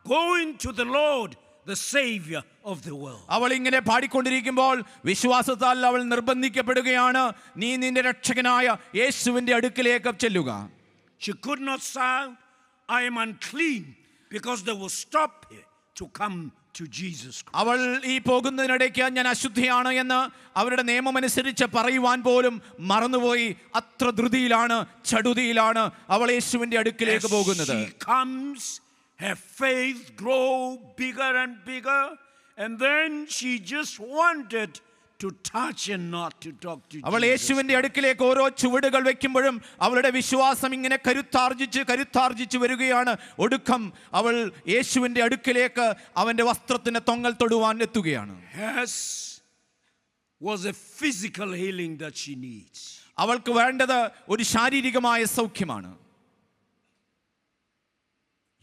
going to the Lord, the Savior of the world. അവൾ ഇങ്ങനെ പാടിക്കൊണ്ടിരിക്കുമ്പോൾ വിശ്വാസത്താൽ അവൾ നിർബന്ധിക്കപ്പെടുകയാണ്, നീ നിന്റെ രക്ഷകനായ യേശുവിന്റെ അടുക്കിലേക്ക് ചെല്ലുക. She could not sound, I am unclean, because they will stop her to come to Jesus Christ. അവൾ ഈ പോകുന്നതിനിടയ്ക്ക് ഞാൻ അശുദ്ധിയാണ് എന്ന് അവരുടെ നിയമമനുസരിച്ച് പറയുവാൻ പോലും മറന്നുപോയി. അത്ര ധൃതിയിലാണ്, ചടുതിയിലാണ് അവൾ യേശുവിന്റെ അടുക്കിലേക്ക് പോകുന്നത്. She comes, her faith grow bigger and bigger, and then she just wanted to touch and not to talk to Jesus. അവൾ യേശുവിന്റെ അടുക്കിലേക്ക് ഓരോ ചുവടുകൾ വെക്കുമ്പോഴും അവളുടെ വിശ്വാസം ഇങ്ങനെ കരുത്താർജിച്ച് വരികയാണ്. ഒടുക്കം അവൾ യേശുവിന്റെ അടുക്കിലേക്ക് അവന്റെ വസ്ത്രത്തിന്റെ തൊങ്ങൽ തൊടുവാൻ എത്തുകയാണ്. Hers was a physical healing that she needs. അവൾക്ക് വേണ്ടത് ഒരു ശാരീരികമായ സൗഖ്യമാണ്.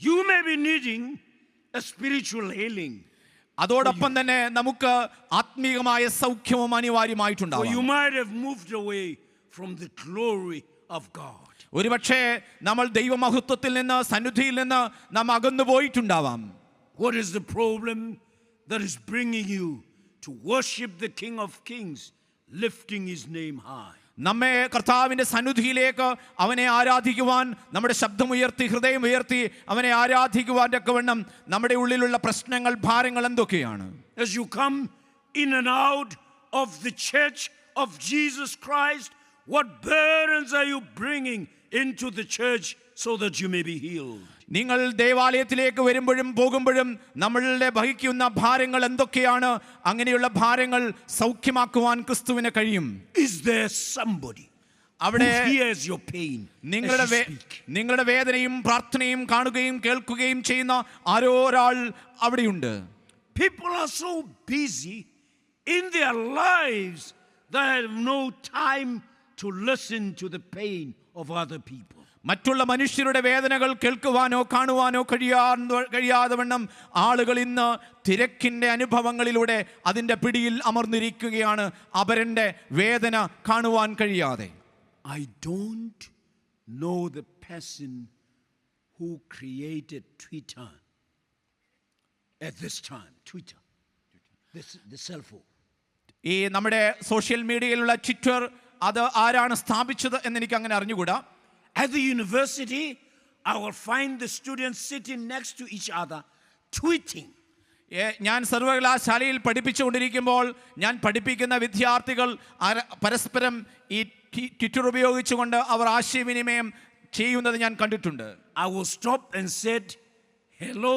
You may be needing a spiritual healing. അതോടൊപ്പം തന്നെ നമുക്ക് ആത്മീയമായ സൗഖ്യവും Or അനിവാര്യമായിട്ടുണ്ടാവും. you might have moved away from the glory of God. ഒരുപക്ഷേ നമ്മൾ ദൈവമഹത്വത്തിൽ നിന്ന്, സന്നിധിയിൽ നിന്ന് നാം അകന്നു പോയിട്ടുണ്ടാവാം. What is the problem that is bringing you to worship the King of Kings, lifting his name high? നമ്മെ കർത്താവിന്റെ സന്നിധിയിലേക്ക് അവനെ ആരാധിക്കുവാൻ, നമ്മുടെ ശബ്ദമുയർത്തി ഹൃദയം ഉയർത്തി അവനെ ആരാധിക്കുവാൻ തക്കവണ്ണം നമ്മുടെ ഉള്ളിലുള്ള പ്രശ്നങ്ങൾ, ഭാരങ്ങൾ എന്തൊക്കെയാണ്? As you come in and out of the church of Jesus Christ, what burdens are you bringing into the church so that you may be healed? നിങ്ങൾ ദേവാലയത്തിലേക്ക് വരുമ്പോഴും പോകുമ്പോഴും നമ്മളുടെ വഹിക്കുന്ന ഭാരങ്ങൾ എന്തൊക്കെയാണ്? അങ്ങനെയുള്ള ഭാരങ്ങൾ സൗഖ്യമാക്കുവാൻ ക്രിസ്തുവിന് കഴിയും. Is there somebody അവിടെ who hears your pain നിങ്ങളുടെ as you speak? നിങ്ങളുടെ വേദനയും പ്രാർത്ഥനയും കാണുകയും കേൾക്കുകയും ചെയ്യുന്ന ആരോ ഒരാൾ അവിടെയുണ്ട്. People are so busy in their lives that have no time to listen to the pain of other people. മറ്റുള്ള മനുഷ്യരുടെ വേദനകൾ കേൾക്കുവാനോ കാണുവാനോ കഴിയാതെ വണ്ണം ആളുകൾ ഇന്ന് തിരക്കിൻ്റെ അനുഭവങ്ങളിലൂടെ അതിൻ്റെ പിടിയിൽ അമർന്നിരിക്കുകയാണ്, അവരുടെ വേദന കാണുവാൻ കഴിയാതെ. I don't know the person who created Twitter at this time. Twitter, the cell phone. ഈ നമ്മുടെ സോഷ്യൽ മീഡിയയിലുള്ള ട്വിറ്റർ അത് ആരാണ് സ്ഥാപിച്ചത് എന്ന് എനിക്ക് അങ്ങനെ അറിഞ്ഞുകൂടാ. At the university, I will find the students sitting next to each other, tweeting. ഞാൻ സർവകലാശാലയിൽ പഠിപ്പിച്ചുകൊണ്ടിരിക്കുമ്പോൾ ഞാൻ പഠിപ്പിക്കുന്ന വിദ്യാർത്ഥികൾ പരസ്പരം ഈ ട്വിറ്റർ ഉപയോഗിച്ചുകൊണ്ട് അവർ ആശയവിനിമയം ചെയ്യുന്നത് ഞാൻ കണ്ടിട്ടുണ്ട്. I will stop and said, "Hello,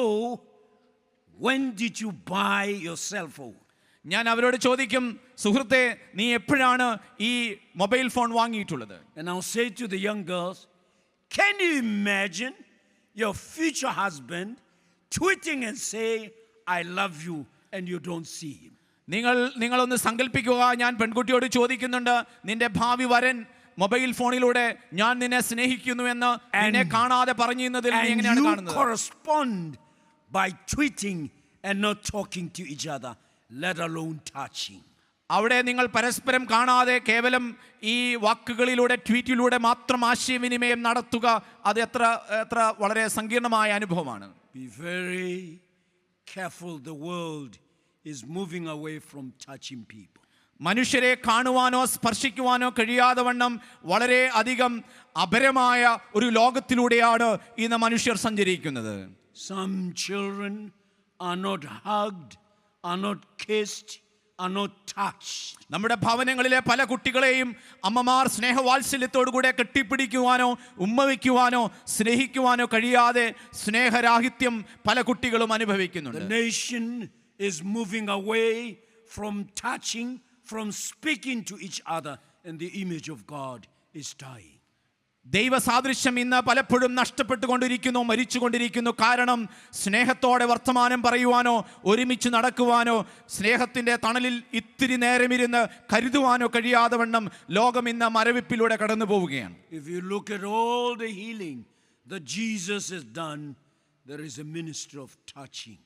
when did you buy your cell phone?" ഞാൻ അവരോട് ചോദിക്കും, സുഹൃത്തെ, നീ എപ്പോഴാണ് ഈ മൊബൈൽ ഫോൺ വാങ്ങിയിട്ടുള്ളത്? And I'll say to the young girls, "Can you imagine your future husband tweeting and saying, 'I love you,' and you don't see him?" നിങ്ങളൊന്ന് സങ്കല്പിക്കുക. ഞാൻ പെൺകുട്ടിയോട് ചോദിക്കുന്നുണ്ട്, നിന്റെ ഭാവി വരൻ മൊബൈൽ ഫോണിലൂടെ ഞാൻ നിന്നെ സ്നേഹിക്കുന്നു എന്ന് എന്നെ കാണാതെ പറഞ്ഞിരുന്നതിൽ നീ എങ്ങനെയാണ് കാണുന്നത്? You correspond by tweeting and not talking to each other, let alone touching. അവിടെ നിങ്ങൾ പരസ്പരം കാണാതെ കേവലം ഈ വാക്കുകളിലൂടെ ട്വീറ്റിലൂടെ മാത്രം ആശയവിനിമയം നടത്തുക, അത് എത്ര വളരെ സങ്കീർണമായ അനുഭവമാണ്. Be very careful. The world is moving away from touching people. മനുഷ്യരെ കാണുവാനോ സ്പർശിക്കുവാനോ കഴിയാതെ വണ്ണം വളരെ അധികം അപരമായ ഒരു ലോകത്തിലൂടെയാണ് ഇന്ന് മനുഷ്യർ സഞ്ചരിക്കുന്നത്. Some children are not hugged, are not kissed, are not touched. നമ്മുടെ ഭവനങ്ങളിലെ പല കുട്ടികളെയും അമ്മമാർ സ്നേഹവാത്സല്യത്തോടുകൂടെ കെട്ടിപ്പിടിക്കുവാനോ ഉമ്മ വയ്ക്കുവാനോ സ്നേഹിക്കുവാനോ കഴിയാതെ സ്നേഹരാഹിത്യം പല കുട്ടികളും അനുഭവിക്കുന്നുണ്ട്. The nation is moving away from touching, from speaking to each other, and the image of God is dying. ദൈവസാദൃശ്യം ഇന്ന് പലപ്പോഴും നഷ്ടപ്പെട്ടുകൊണ്ടിരിക്കുന്നു, മരിച്ചുകൊണ്ടിരിക്കുന്നു. കാരണം സ്നേഹത്തോടെ വർത്തമാനം പറയുവാനോ ഒരുമിച്ച് നടക്കുവാനോ സ്നേഹത്തിൻ്റെ തണലിൽ ഇത്തിരി നേരമിരുന്ന് കരുതുവാനോ കഴിയാതെ വണ്ണം ലോകം ഇന്ന് മരവിപ്പിലൂടെ കടന്നു പോവുകയാണ്. If you look at all the healing that Jesus has done, there is a ministry of touching.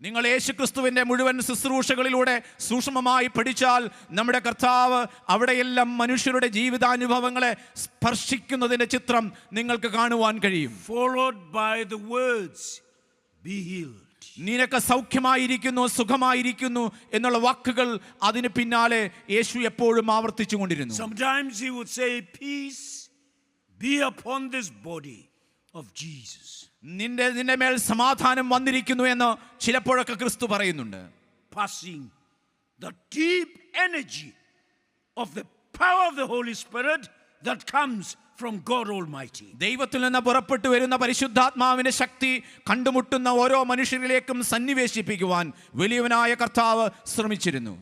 നിങ്ങൾ യേശുക്രിസ്തുവിൻ്റെ മുഴുവൻ ശുശ്രൂഷകളിലൂടെ സൂക്ഷ്മമായി പഠിച്ചാൽ നമ്മുടെ കർത്താവ് അവിടെയെല്ലാം മനുഷ്യരുടെ ജീവിതാനുഭവങ്ങളെ സ്പർശിക്കുന്നതിൻ്റെ ചിത്രം നിങ്ങൾക്ക് കാണുവാൻ കഴിയും. Followed by the words, "Be healed." നിനക്ക് സൗഖ്യമായിരിക്കുന്നു, സുഖമായിരിക്കുന്നു എന്നുള്ള വാക്കുകൾ അതിന് പിന്നാലെ യേശു എപ്പോഴും ആവർത്തിച്ചു കൊണ്ടിരുന്നു. Sometimes he would say, "Peace be upon this body of Jesus." നിന്റെ മേൽ സമാധാനം വന്നിരിക്കുന്നു എന്ന് ചിലപ്പോഴൊക്കെ ക്രിസ്തു പറയുന്നുണ്ട്. Passing the deep energy of the power of the Holy Spirit that comes from God Almighty. ദൈവത്തിൽ നിന്ന് പുറപ്പെട്ടു വരുന്ന പരിശുദ്ധാത്മാവിന്റെ ശക്തി കണ്ടുമുട്ടുന്ന ഓരോ മനുഷ്യരിലേക്കും സന്നിവേശിപ്പിക്കുവാൻ വലിയവനായ കർത്താവ് ശ്രമിച്ചിരുന്നു.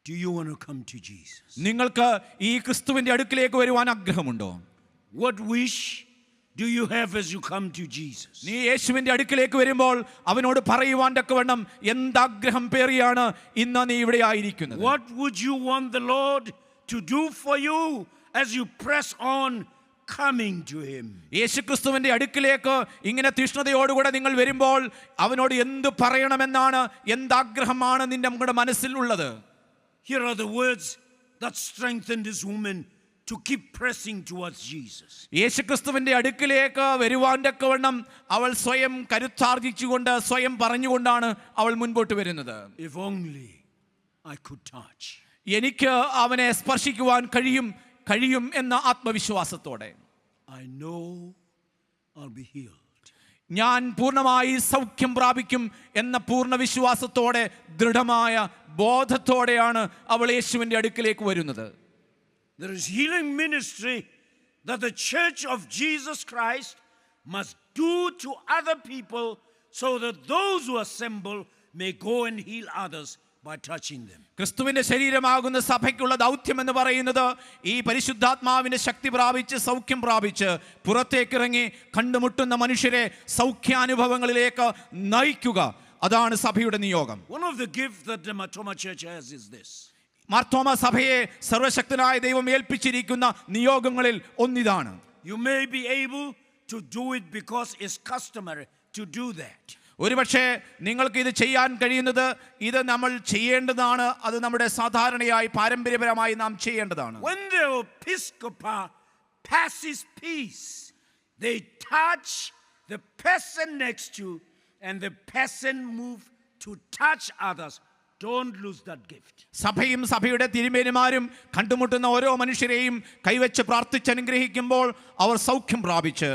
Do you want to come to Jesus? നിങ്ങൾക്ക് ഈ ക്രിസ്തുവിന്റെ അടുക്കിലേക്ക് വരുവാൻ ആഗ്രഹമുണ്ടോ? What wish do you have as you come to Jesus? നീ യേശുവിന്റെ അടുക്കിലേക്ക് വരുമ്പോൾ അവനോട് പറയുവാൻ തക്കവണ്ണം എന്താഗ്രഹം പേറിയാണ് ഇന്ന് നീ ഇവിടെ ആയിരിക്കുന്നത്? What would you want the Lord to do for you as you press on coming to him? യേശുക്രിസ്തുവിന്റെ അടുക്കിലേക്ക് ഇങ്ങനെ തീഷ്ണതയോടുകൂടെ നിങ്ങൾ വരുമ്പോൾ അവനോട് എന്ത് പറയണമെന്നാണ്, എന്താഗ്രഹമാണ് നിങ്ങളുടെ മനസ്സിൽ ഉള്ളത്? Here are the words that strengthened this woman to keep pressing towards Jesus. യേശുക്രിസ്തുവിന്റെ അടുക്കിലേക്ക് വരുവാൻ തക്കവണ്ണം അവൾ സ്വയം കരുത്താർജിച്ചുകൊണ്ട് സ്വയം പറഞ്ഞുകൊണ്ടാണ് അവൾ മുൻപോട്ട് വരുന്നത്. If only I could touch. എനിക്ക് അവനെ സ്പർശിക്കുവാൻ കഴിയും എന്ന ആത്മവിശ്വാസത്തോടെ I know I'll be healed. ഞാൻ പൂർണ്ണമായി സൗഖ്യം പ്രാപിക്കും എന്ന പൂർണ്ണ വിശ്വാസത്തോടെ ദൃഢമായ ബോധത്തോടെയാണ് അവൾ യേശുവിന്റെ അടുക്കിലേക്ക് വരുന്നത്. There is healing ministry that the church of Jesus Christ must do to other people so that those who assemble may go and heal others by touching them. ക്രിസ്തുവിന്റെ ശരീരമാകുന്ന സഭയ്ക്കുള്ള ദൗത്യം എന്ന് പറയുന്നത് ഈ പരിശുദ്ധാത്മാവിന്റെ ശക്തി പ്രാപിച്ച് സൗഖ്യം പ്രാപിച്ച് പുറത്തേക്കിറങ്ങി കണ്ടുമുട്ടുന്ന മനുഷ്യരെ സൗഖ്യാനുഭവങ്ങളിലേക്ക് നയിക്കുക. അതാണ് സഭയുടെ നിയോഗം. One of the gifts that the Matoma Church has is this. Marthoma സഭയെ സർവശക്തനായ ദൈവം ഏൽപ്പിച്ചിരിക്കുന്ന നിയോഗങ്ങളിൽ ഒന്നിതാണ്. You may be able to do it because it's customary to do that. ഒരുപക്ഷെ നിങ്ങൾക്ക് ഇത് ചെയ്യാൻ കഴിയുന്നത് ഇത് നമ്മൾ ചെയ്യേണ്ടതാണ്. അത് നമ്മുടെ സാധാരണയായി പാരമ്പര്യപരമായി നാം ചെയ്യേണ്ടതാണ്. When the episcopal passes peace, they touch the person next to you and the person move to touch others. Don't lose that gift. സഭയും സഭയുടെ തിരുമേനിമാരും കണ്ടുമുട്ടുന്ന ഓരോ മനുഷ്യരെയും കൈവച്ച് പ്രാർത്ഥിച്ച് അനുഗ്രഹിക്കുമ്പോൾ അവർ സൗഖ്യം പ്രാപിച്ച്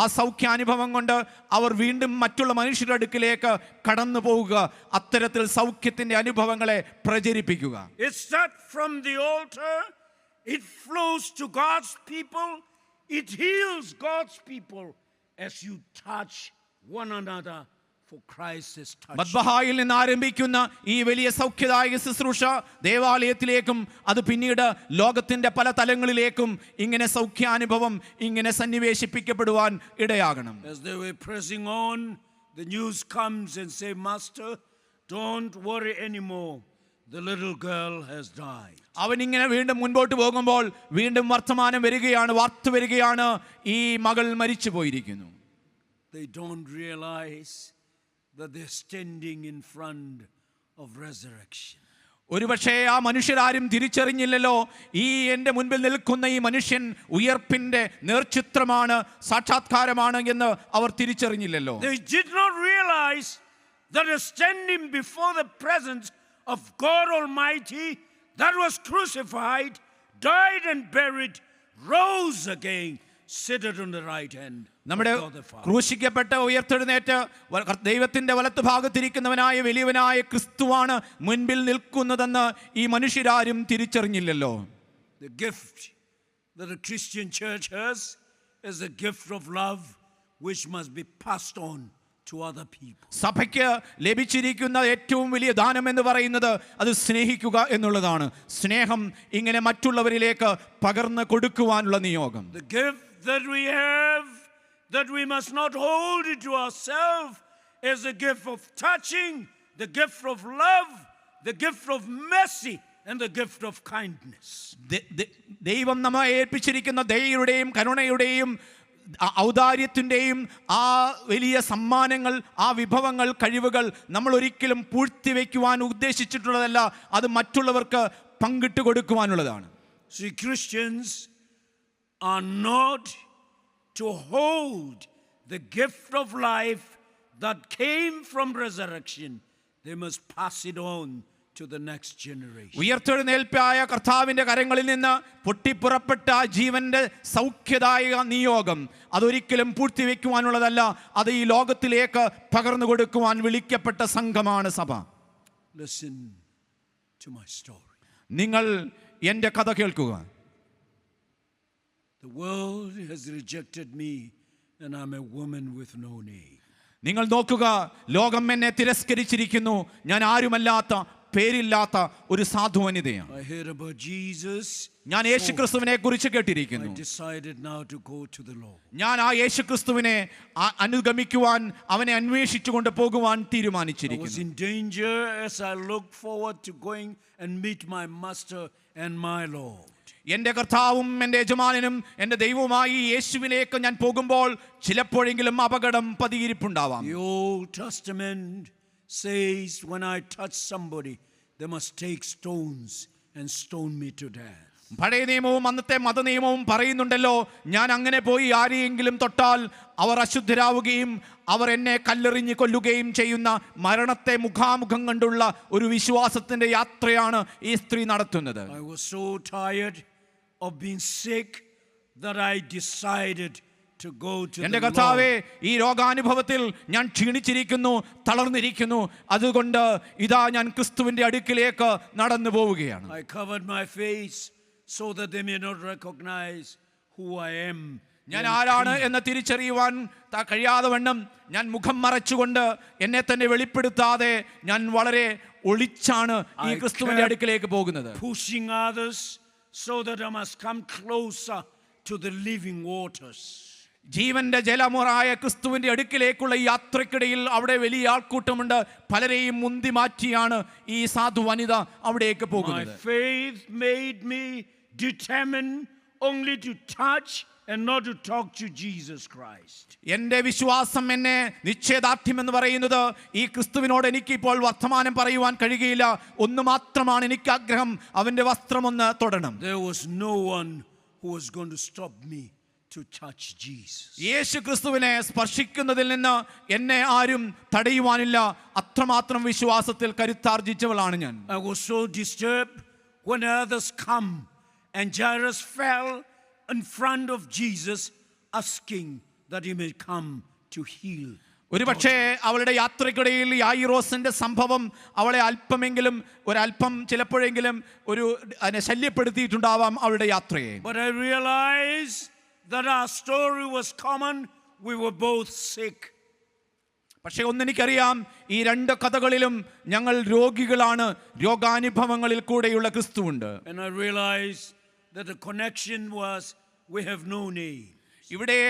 ആ സൗഖ്യാനുഭവം കൊണ്ട് അവർ വീണ്ടും മറ്റുള്ള മനുഷ്യരുടെ അടുക്കിലേക്ക് കടന്നു പോവുക. അത്തരത്തിൽ സൗഖ്യത്തിന്റെ അനുഭവങ്ങളെ പ്രചരിപ്പിക്കുക. It starts from the altar, it flows to God's people, it heals God's people as you touch one another for Christ has touched. മദ്ബഹായിൽ നിന്ന് ആരംഭിക്കുന്ന ഈ വലിയ സൗഖ്യദായക ശുശ്രൂഷ ദേവാലയത്തിലേക്കും അത് പിന്നീട് ലോകത്തിന്റെ പല തലങ്ങളിലേക്കും ഇങ്ങനെ സൗഖ്യാനുഭവം ഇങ്ങനെ സന്നിവേശിപ്പിക്കപ്പെടുവാൻ ഇടയാകണം. As they were pressing on, the news comes and say, Master, don't worry anymore. The little girl has died. അവൻ ഇങ്ങനെ വീണ്ടും മുൻപോട്ട് പോകുമ്പോൾ വീണ്ടും വർത്തമാനം വരികയാണ്, വാർത്ത വരികയാണ്, ഈ മകൾ മരിച്ചു പോയിരിക്കുന്നു. They don't realize that they're standing in front of resurrection. ഒരുപക്ഷേ ആ മനുഷ്യരാരും തിരിച്ചറിഞ്ഞില്ലല്ലോ, ഈ എൻ്റെ മുൻപിൽ നിൽക്കുന്ന ഈ മനുഷ്യൻ ഉയർപ്പിന്റെ നേർചിത്രമാണ്, സാക്ഷാത്കാരമാണ് എന്ന് അവർ തിരിച്ചറിഞ്ഞില്ലല്ലോ. They did not realize that they're standing before the presence of God Almighty that was crucified, died and buried, rose again, seated on the right hand. നമ്മുടെ ക്രൂശിക്കപ്പെട്ട ഉയർത്തെഴുന്നേറ്റ് ദൈവത്തിന്റെ വലത്ത് ഭാഗത്തിരിക്കുന്നവനായ വലിയവനായ ക്രിസ്തുവാണ് മുൻപിൽ നിൽക്കുന്നതെന്ന് ഈ മനുഷ്യരാരും തിരിച്ചറിഞ്ഞില്ലല്ലോ. The gift that a Christian church has is a gift of love which must be passed on to other people. സഭയ്ക്ക് ലഭിച്ചിരിക്കുന്ന ഏറ്റവും വലിയ ദാനം എന്ന് പറയുന്നത് അത് സ്നേഹിക്കുക എന്നുള്ളതാണ്. സ്നേഹം ഇങ്ങനെ മറ്റുള്ളവരിലേക്ക് പകർന്നു കൊടുക്കുവാനുള്ള നിയോഗം. The gift that we have, that we must not hold it to ourselves, is the gift of touching, the gift of love, the gift of mercy, and the gift of kindness. ദൈവം നമ്മെ ഏൽപ്പിച്ചിരിക്കുന്ന ദയയുടെയും കരുണയുടെയും ഔദാര്യത്തിൻ്റെയും ആ വലിയ സമ്മാനങ്ങൾ, ആ വിഭവങ്ങൾ, കഴിവുകൾ നമ്മൾ ഒരിക്കലും പൂഴ്ത്തിവെക്കുവാൻ ഉദ്ദേശിച്ചിട്ടുള്ളതല്ല, അത് മറ്റുള്ളവർക്ക് പങ്കിട്ട് കൊടുക്കുവാനുള്ളതാണ്. See, Christians are not to hold the gift of life that came from resurrection. They must pass it on to the next generation. ഉയർത്തെഴുന്നേൽപ്പായ കർത്താവിന്റെ കരങ്ങളിൽ നിന്ന് പൊട്ടിപ്പുറപ്പെട്ട ജീവന്റെ സൗഖ്യദായക നിയോഗം അതൊരിക്കലും പൂഴ്ത്തിവെക്കുവാനുള്ളതല്ല, അത് ഈ ലോകത്തിലേക്ക് പകർന്നു കൊടുക്കുവാൻ വിളിക്കപ്പെട്ട സംഘമാണ് സഭ. Listen to my story. നിങ്ങൾ എൻ്റെ കഥ കേൾക്കുക. The world has rejected me and I'm a woman with no name. നിങ്ങൾ നോക്കുക, ലോകം എന്നെ തിരസ്കരിച്ചിരിക്കുന്നു, ഞാൻ ആരുമല്ലാത്ത, പേരില്ലാത്ത ഒരു സാധു വനിതയാണ്. I heard about Jesus. ഞാൻ യേശുക്രിസ്തുവിനെ കുറിച്ച് കേട്ടിരിക്കുന്നു. I decided now to go to the Lord. ഞാൻ ആ യേശുക്രിസ്തുവിനെ അനുഗമിക്കുവാൻ, അവനെ അന്വേഷിച്ചുകൊണ്ട് പോകുവാൻ I തീരുമാനിച്ചിരിക്കുന്നു. was in danger as I looked forward to going and meet my master and my Lord. എൻ്റെ കർത്താവും എൻ്റെ യജമാനനും എൻ്റെ ദൈവവുമായി യേശുവിലേക്ക് ഞാൻ പോകുമ്പോൾ ചിലപ്പോഴെങ്കിലും അപകടം പതിയിരിപ്പുണ്ടാവാം. The Old Testament says when I touch somebody they must take stones and stone me to death. പഴയ നിയമവും അന്നത്തെ മതനിയമവും പറയുന്നുണ്ടല്ലോ, ഞാൻ അങ്ങനെ പോയി ആരെയെങ്കിലും തൊട്ടാൽ അവർ അശുദ്ധരാവുകയും അവർ എന്നെ കല്ലെറിഞ്ഞ് കൊല്ലുകയും ചെയ്യുന്ന മരണത്തെ മുഖാമുഖം കണ്ടുള്ള ഒരു വിശ്വാസത്തിന്റെ യാത്രയാണ് ഈ സ്ത്രീ നടത്തുന്നത്. I was so tired of being sick that I decided to go to എൻ്റെ the കർത്താവേ, Lord. ഈ രോഗാനുഭവത്തിൽ ഞാൻ ക്ഷീണിച്ചിരിക്കുന്നു, തളർന്നിരിക്കുന്നു, അതുകൊണ്ട് ഇതാ ഞാൻ ക്രിസ്തുവിന്റെ അടുക്കിലേക്ക് നടന്നു പോവുകയാണ്. I covered my face so that they may not recognize who I am. ഞാൻ ആരാണ് എന്ന് തിരിച്ചറിയുവാൻ കഴിയാതെ വണ്ണം ഞാൻ മുഖം മറച്ചുകൊണ്ട് എന്നെ തന്നെ വെളിപ്പെടുത്താതെ ഞാൻ വളരെ ഒളിച്ചാണ് ഈ ക്രിസ്തുവിന്റെ അടുക്കിലേക്ക് പോകുന്നത്. Pushing others so that I must come closer to the living waters. ജീവന്റെ ജലമുറായ ക്രിസ്തുവിന്റെ അടുക്കിലേക്കുള്ള ഈ യാത്രക്കിടയിൽ അവിടെ വലിയ ആൾക്കൂട്ടമുണ്ട്. പലരെയും മുന്തി മാറ്റിയാണ് ഈ സാധു വനിത അവിടേക്ക് പോകുന്നത്. My faith made me determined only to touch and not to talk to Jesus Christ. എന്റെ വിശ്വാസം എന്നെ നിശ്ചയദാർഢ്യം എന്ന് പറയുന്നത് ഈ ക്രിസ്തുവിനോട് എനിക്കിപ്പോൾ വർത്തമാനം പറയുവാൻ കഴിയുകയില്ല. ഒന്ന് മാത്രമാണ് എനിക്ക് ആഗ്രഹം, അവന്റെ വസ്ത്രമൊന്ന് തൊടണം. There was no one who was going to stop me to touch Jesus. യേശു ക്രിസ്തുവിനെ സ്പർശിക്കുന്നതിൽ നിന്ന് എന്നെ ആരും തടയുവാനില്ല. അത്രമാത്രം വിശ്വാസത്തിൽ കരുത്താർജിച്ചവളാണ് ഞാൻ. I was so disturbed when others come and Jairus fell in front of Jesus asking that he may come to heal. ഒരുപക്ഷെ അവളുടെ യാത്രക്കിടയിൽ യായിറോസിന്റെ സംഭവം അവളെ അല്പമെങ്കിലും ഒരല്പം ചിലപ്പോഴെങ്കിലും ഒരു ശല്യപ്പെടുത്തിയിട്ടുണ്ടാവാം അവളുടെ യാത്രയെ. But I realized that our story was common. We were both sick. പക്ഷെ ഒന്നെനിക്കറിയാം, ഈ രണ്ട് കഥകളിലും ഞങ്ങൾ രോഗികളാണ്. രോഗാനുഭവങ്ങളിൽ കൂടെയുള്ള ക്രിസ്തുവുണ്ട്. And I realized that the connection was we have no name. ഇവിടെ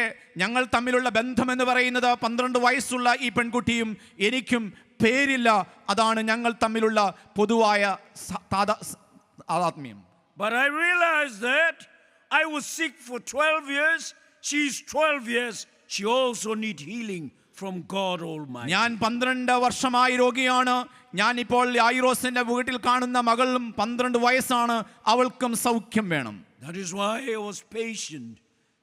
ഞങ്ങൾ തമ്മിലുള്ള ബന്ധം എന്ന് പറയുന്നത് 12 വയസ്സുള്ള ഈ പെൺകുട്ടിയും എനിക്കും പേരില്ല. അതാണ് ഞങ്ങൾ തമ്മിലുള്ള പൊതുവായ ആത്മീയം. But I realized that I was sick for 12 years. She's 12 years. She also need healing from God Almighty. ഞാൻ 12 വർഷമായി രോഗിയാണ്. ഞാൻ ഇപ്പോൾ യായിറോസിന്റെ വീട്ടിൽ കാണുന്ന മകളും 12 വയസ്സാണ്. അവൾക്കും സൗഖ്യം വേണം. That is why I was patient,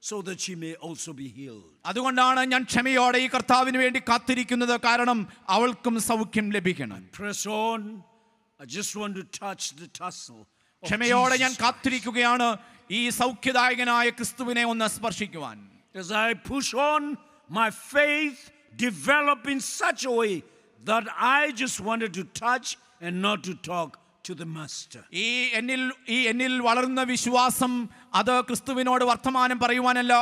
so that she may also be healed. അതുകൊണ്ടാണ് ഞാൻ ക്ഷമയോടെ ഈ കർത്താവിന് വേണ്ടി കാത്തിരിക്കുന്നത്. കാരണം അവൾക്കും സൗഖ്യം ലഭിക്കണം. Press on. I just want to touch the tassel of ക്ഷമയോടെ ഞാൻ Jesus. കാത്തിരിക്കുകയാണ് ഈ സൗഖ്യദായകനായ ക്രിസ്തുവിനെ ഒന്ന് സ്പർശിക്കുവാൻ. As I push on, my faith developed in such a way that I just wanted to touch and not to talk to the master. ഈ എന്നിൽ വളർന്ന വിശ്വാസം അത് ക്രിസ്തുവിനോട് വർത്തമാനം പറയുവാനല്ല,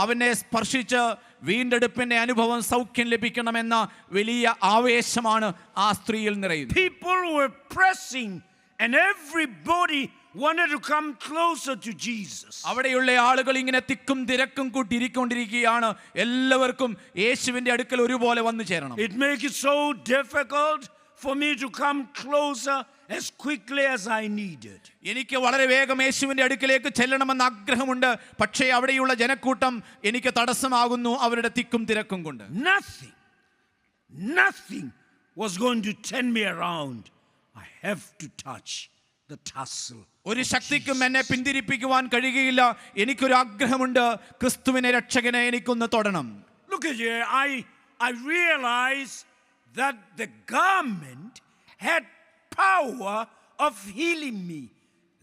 അവനെ സ്പർശിച്ച് വീണ്ടെടുപ്പിന്റെ അനുഭവം സൗഖ്യം ലഭിക്കണമെന്ന വലിയ ആവേശമാണ് ആ സ്ത്രീയിൽ നിറയുന്നത്. People were pressing and everybody wanted to come closer to Jesus. അവിടെയുള്ള ആളുകൾ ഇങ്ങനെ തിക്കും തിരക്കും കൂട്ടിയിരിക്കൊണ്ടിരിക്കുകയാണ്. എല്ലാവർക്കും യേശുവിന്റെ അടുക്കൽ ഒരുപോലെ വന്നു ചേരണം. It makes it so difficult for me to come closer as quickly as I needed. എനിക്ക് വളരെ വേഗം യേശുവിന്റെ അടുക്കിലേക്ക് ചെല്ലണമെന്ന ആഗ്രഹമുണ്ട്. പക്ഷേ അവിടെയുള്ള ജനക്കൂട്ടം എനിക്ക് തടസ്സമാകുന്നു അവരുടെ തിക്കും തിരക്കും കൊണ്ട്. Nothing was going to turn me around. I have to touch the tassel. ഒരു ശക്തിക്കും എന്നെ പിന്തിരിപ്പിക്കുവാൻ കഴിയുകയില്ല. എനിക്കൊരു ആഗ്രഹമുണ്ട്, ക്രിസ്തുവിനെ രക്ഷകനെ എനിക്കൊന്ന് തൊടണം. Look at here. I realized that the garment had power of healing me,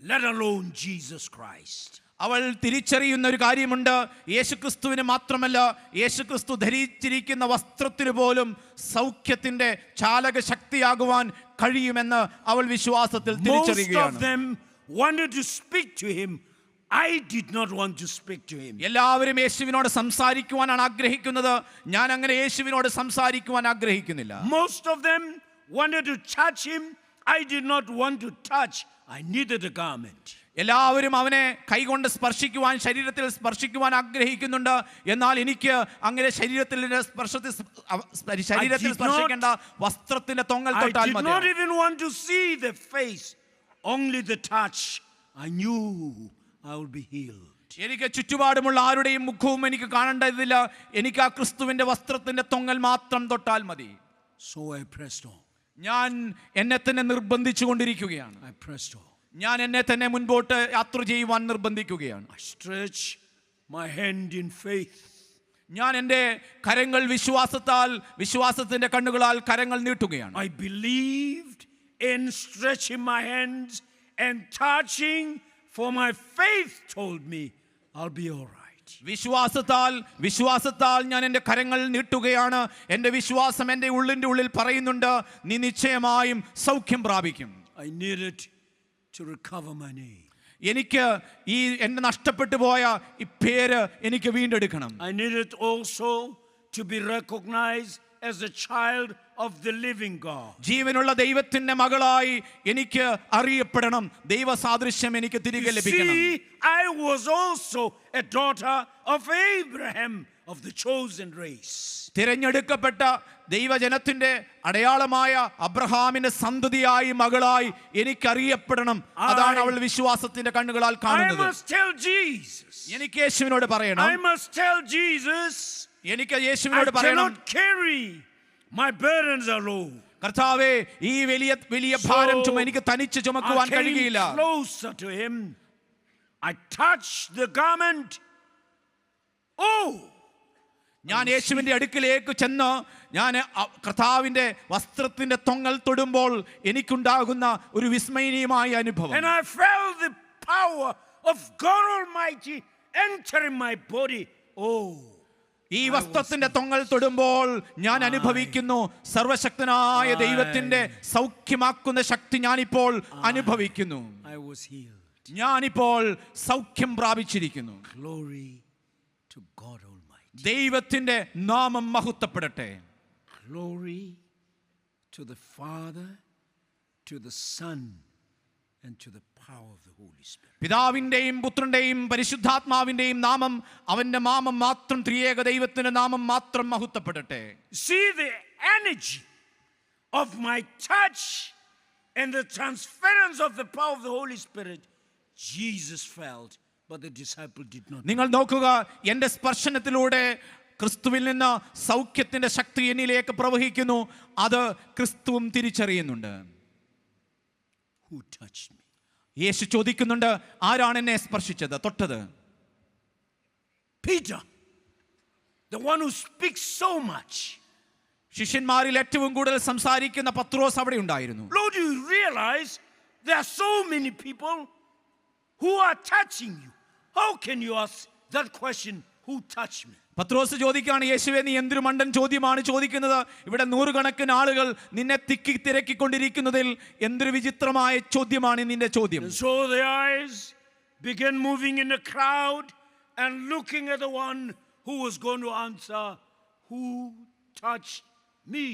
let alone Jesus Christ. അവൾ തിരിച്ചറിയുന്ന ഒരു കാര്യമുണ്ട്. യേശുക്രിസ്തുവിന് മാത്രമല്ല, യേശുക്രിസ്തു ധരിച്ചിരിക്കുന്ന വസ്ത്രത്തിന് പോലും സൗഖ്യത്തിന്റെ ചാലക ശക്തിയാകുവാൻ കഴിയുമെന്ന് അവൾ വിശ്വാസത്തിൽ തിരിച്ചറിയുകയാണ്. Most of them wanted to speak to him. I did not want to speak to him. എല്ലാവരും യേശുവിനോട് സംസാരിക്കുവാനാണ് ആഗ്രഹിക്കുന്നത്. ഞാൻ അങ്ങനെ യേശുവിനോട് സംസാരിക്കുവാൻ ആഗ്രഹിക്കുന്നില്ല. Most of them wanted to touch him. I did not want to touch. I needed a garment. എല്ലാവരും അവനെ കൈകൊണ്ട് സ്പർശിക്കുവാൻ, ശരീരത്തിൽ സ്പർശിക്കുവാൻ ആഗ്രഹിക്കുന്നുണ്ട്. എന്നാൽ എനിക്ക് അങ്ങനെ ശരീരത്തിൽ സ്പർശിക്കേണ്ട വസ്ത്രത്തിന്റെ തൊങ്ങൽ തൊട്ടാൽ I did മതി. not even want to see the face, only the touch. I knew I would be healed. എനിക്ക് ചുറ്റുപാടുമുള്ള ആരുടെയും മുഖവും എനിക്ക് കാണേണ്ടതില്ല. എനിക്ക് ആ ക്രിസ്തുവിന്റെ വസ്ത്രത്തിന്റെ തൊങ്ങൽ മാത്രം തൊട്ടാൽ മതി. So I pressed on. ഞാൻ എന്നെ തന്നെ നിർബന്ധിച്ചു കൊണ്ടിരിക്കുകയാണ്. I pressed on. ഞാൻ എന്നെ തന്നെ മുൻപോട്ട് യാത്ര ചെയ്യുവാൻ നിർബന്ധിക്കുകയാണ്. I stretched my hand in faith. ഞാൻ എൻ്റെ കരങ്ങൾ വിശ്വാസത്തിന്റെ കണ്ണുകളാൽ കരങ്ങൾ നീട്ടുകയാണ്. I believed in stretching my hands and touching, for my faith told me I'll be all right. വിശ്വാസത്താൽ ഞാൻ എൻ്റെ കരങ്ങൾ നീട്ടുകയാണ്. എൻ്റെ വിശ്വാസം എൻ്റെ ഉള്ളിൻ്റെ ഉള്ളിൽ പറയുന്നുണ്ട്, നീ നിശ്ചയമായും സൗഖ്യം പ്രാപിക്കും. I needed to recover my name. എനിക്ക് ഈ എന്നെ നഷ്ടപ്പെട്ടു പോയ ഈ പേര് എനിക്ക് വീണ്ടെടുക്കണം. I needed also to be recognized as a child of the living God. ജീവനുള്ള ദൈവത്തിന്റെ മകളായി എനിക്ക് അറിയപ്പെടണം. ദൈവ സാദൃശ്യം എനിക്ക് തിരികെ ലഭിക്കണം. See, I was also a daughter of Abraham, of the chosen race. തിരഞ്ഞെടുക്കപ്പെട്ട ദൈവജനത്തിന്റെ അടയാളമായ അബ്രഹാമിന്റെ സന്തതിയായി മകളായി എനിക്കറിയപ്പെടണം. അതാണ് അവൾ വിശ്വാസത്തിന്റെ കണ്ണുകളാൽ I കാണുന്നത്. must tell Jesus. എനിക്ക് യേശുവിനോട് പറയണം. I must tell Jesus. എനിക്ക് I യേശുവിനോട് പറയണം, cannot carry. My burdens are low. കർത്താവേ, ഈ വലിയ വലിയ ഭാരം എനിക്ക് തനിച്ച് ചുമക്കുവാൻ I came കഴിയില്ല. closer to him. I touched the garment. Oh, ഞാൻ യേശുവിന്റെ അടുക്കിലേക്ക് ചെന്ന് ഞാൻ കർത്താവിന്റെ വസ്ത്രത്തിന്റെ തൊങ്ങൽ തൊടുമ്പോൾ എനിക്കുണ്ടാകുന്ന ഒരു വിസ്മയനീയമായ അനുഭവം. and I felt the power of God Almighty entering my body. Oh, ഈ വസ്ത്രത്തിന്റെ തൊങ്ങൽ തൊടുമ്പോൾ ഞാൻ അനുഭവിക്കുന്നു സർവശക്തനായ ദൈവത്തിന്റെ സൗഖ്യമാക്കുന്ന ശക്തി ഞാനിപ്പോൾ അനുഭവിക്കുന്നു. I was healed. ഞാനിപ്പോൾ സൗഖ്യം പ്രാപിച്ചിരിക്കുന്നു. Glory to God Almighty. ദൈവത്തിന്റെ നാമം മഹത്വപ്പെടട്ടെ. Glory to the Father, to the Son, and to the power of the Holy Spirit. പിതാവിന്റെയും പുത്രന്റെയും പരിശുദ്ധാത്മാവിന്റെയും നാമം, അവന്റെ നാമം മാത്രം, ത്രിയേക ദൈവത്തിന്റെ നാമം മാത്രം മഹത്വപ്പെടട്ടെ. See the energy of my touch and the transference of the power of the Holy Spirit. Jesus felt, but the disciple did not. നിങ്ങൾ നോക്കുക, എന്റെ സ്പർശനത്തിലൂടെ ക്രിസ്തുവിൽ നിന്ന് സൗഖ്യത്തിന്റെ ശക്തി എന്നിലേക്ക് പ്രവഹിക്കുന്നു. അത് ക്രിസ്തുവും തിരിച്ചറിയുന്നുണ്ട്. Who touched me? യേശു ചോദിക്കുന്നുണ്ട്, ആരാണ് എന്നെ സ്പർശിച്ചത്, തൊട്ടത്? Peter, the one who speaks so much. ശിഷ്യന്മാരിൽ ഏറ്റവും കൂടുതൽ സംസാരിക്കുന്ന പത്രോസ് അവിടെ ഉണ്ടായിരുന്നു. Lord, do you realize there are so many people who are touching you? How can you ask that question, who touched me? പത്രോസ് ചോദിക്കുകയാണ്, യേശുവേ, നീ എന്തൊരു മണ്ടൻ ചോദ്യമാണ് ചോദിക്കുന്നത്. ഇവിടെ നൂറുകണക്കിന് ആളുകൾ നിന്നെ തിക്കി തിരക്കിക്കൊണ്ടിരിക്കുന്നതിൽ എന്തൊരു വിചിത്രമായ ചോദ്യമാണ് നിന്റെ ചോദ്യം. And so the eyes began moving in the crowd and looking at the one who was going to answer, who touched me?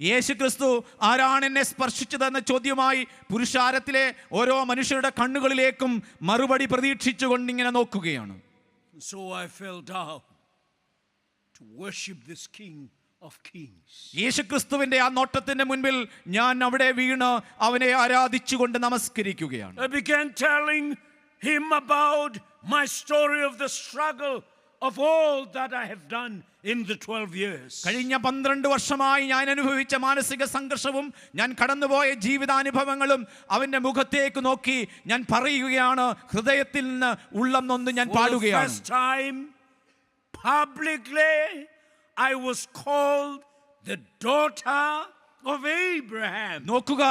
യേശു ക്രിസ്തു ആരാണ് എന്നെ സ്പർശിച്ചതെന്ന ചോദ്യമായി പുരുഷാരത്തിലെ ഓരോ മനുഷ്യരുടെ കണ്ണുകളിലേക്കും മറുപടി പ്രതീക്ഷിച്ചുകൊണ്ട് ഇങ്ങനെ നോക്കുകയാണ്. So I fell down to worship this King of Kings. യേശു ക്രിസ്തുവിന്റെ ആ നോട്ടത്തിന്റെ മുൻപിൽ ഞാൻ അവിടെ വീണ് അവനെ ആരാധിച്ചുകൊണ്ട് നമസ്കരിക്കുകയാണ്. I began telling him about my story of the struggle of all that I have done in the 12 years. കഴിഞ്ഞ 12 വർഷമായി ഞാൻ അനുഭവിച്ച മാനസിക സംഘർഷവും ഞാൻ കടന്നുപോയ ജീവിതാനുഭവങ്ങളും അവന്റെ മുഖത്തേക്ക് നോക്കി ഞാൻ പറയുകയാണ്. ഹൃദയത്തിൽ നിന്ന് ഉള്ളം നൊന്ന് ഞാൻ പാടുകയാണ്. For the first time, publicly, I was called the daughter of Abraham. നോക്കുക,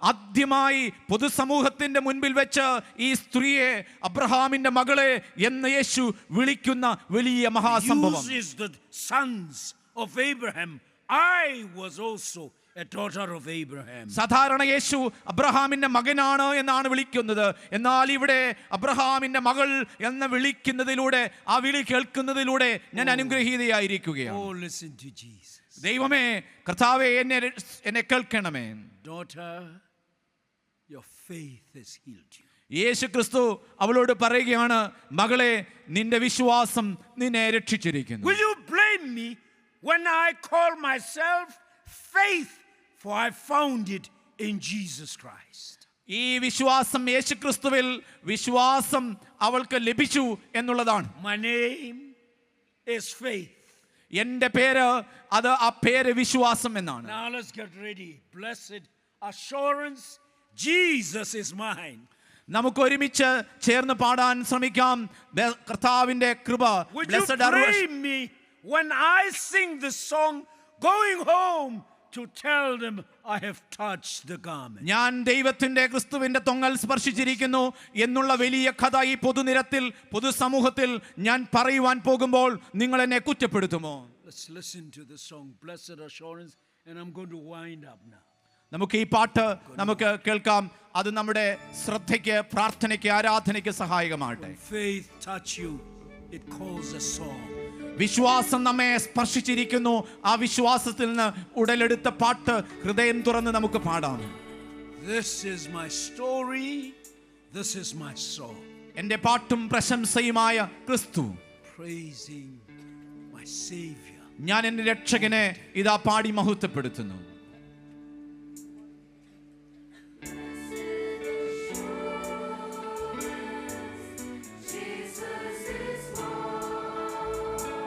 ആദ്യമായി പൊതുസമൂഹത്തിന്റെ മുൻപിൽ വെച്ച് ഈ സ്ത്രീയെ അബ്രഹാമിന്റെ മകളെ എന്ന് യേശു വിളിക്കുന്ന വലിയ മഹാസംഭവം. Uses the sons of Abraham. I was also a daughter of Abraham. സാധാരണ യേശു അബ്രഹാമിന്റെ മകനാണ് എന്നാണ് വിളിക്കുന്നത്. എന്നാൽ ഇവിടെ അബ്രഹാമിന്റെ മകൾ എന്ന് വിളിക്കുന്നതിലൂടെ, ആ വിളി കേൾക്കുന്നതിലൂടെ ഞാൻ അനുഗ്രഹീതയായിരിക്കുകയാണ്. Oh, listen to Jesus. ദൈവമേ, കർത്താവേ, എന്നെ കേൾക്കണമേ. Daughter, your faith has healed you. യേശു ക്രിസ്തു അവളോട് പറയുകയാണ്, മകളെ, നിന്റെ വിശ്വാസം നിന്നെ രക്ഷിച്ചിരിക്കുന്നു. Will you blame me when I call myself faith, for I found it in Jesus Christ? ഈ വിശ്വാസം യേശു ക്രിസ്തുവിൽ വിശ്വാസം അവൾക്ക് ലഭിച്ചു എന്നുള്ളതാണ്. My name is faith. എന്റെ പേര്, അത് ആ പേര് വിശ്വാസം എന്നാണ്. Now let's get ready. Blessed assurance, Jesus is mine. നമുക്ക് ഒരുമിച്ച് ചേർന്ന് പാടാൻ ശ്രമിക്കാം. കർത്താവിന്റെ കൃപ. Would you blame me when I sing the song going home to tell them I have touched the garment? ഞാൻ ദൈവത്തിന്റെ ക്രിസ്തുവിന്റെ തൊങ്ങൽ സ്പർശിച്ചിരിക്കുന്നു എന്നുള്ള വലിയ കഥ ഈ പൊതുനിരത്തിൽ, പൊതുസമൂഹത്തിൽ ഞാൻ പറയുവാൻ പോകുമ്പോൾ നിങ്ങൾ എന്നെ കുറ്റപ്പെടുത്തുമോ? Let's listen to the song Blessed Assurance, and I'm going to wind up now. നമുക്ക് ഈ പാട്ട് നമുക്ക് കേൾക്കാം. അത് നമ്മുടെ ശ്രദ്ധയ്ക്ക്, പ്രാർത്ഥനയ്ക്ക്, ആരാധനയ്ക്ക് സഹായകമാകട്ടെ. Faith touch you, it calls a song. വിശ്വാസം നമ്മെ സ്പർശിച്ചിരിക്കുന്നു. ആ വിശ്വാസത്തിൽ നിന്ന് ഉടലെടുത്ത പാട്ട് ഹൃദയം തുറന്ന് നമുക്ക് പാടാം. This is my story, this is my song. എൻ്റെ പാട്ടും പ്രശംസയുമായ ക്രിസ്തു, Praising my Savior. ഞാൻ എൻ്റെ രക്ഷകനെ ഇതാ പാടി മഹത്വപ്പെടുത്തുന്നു.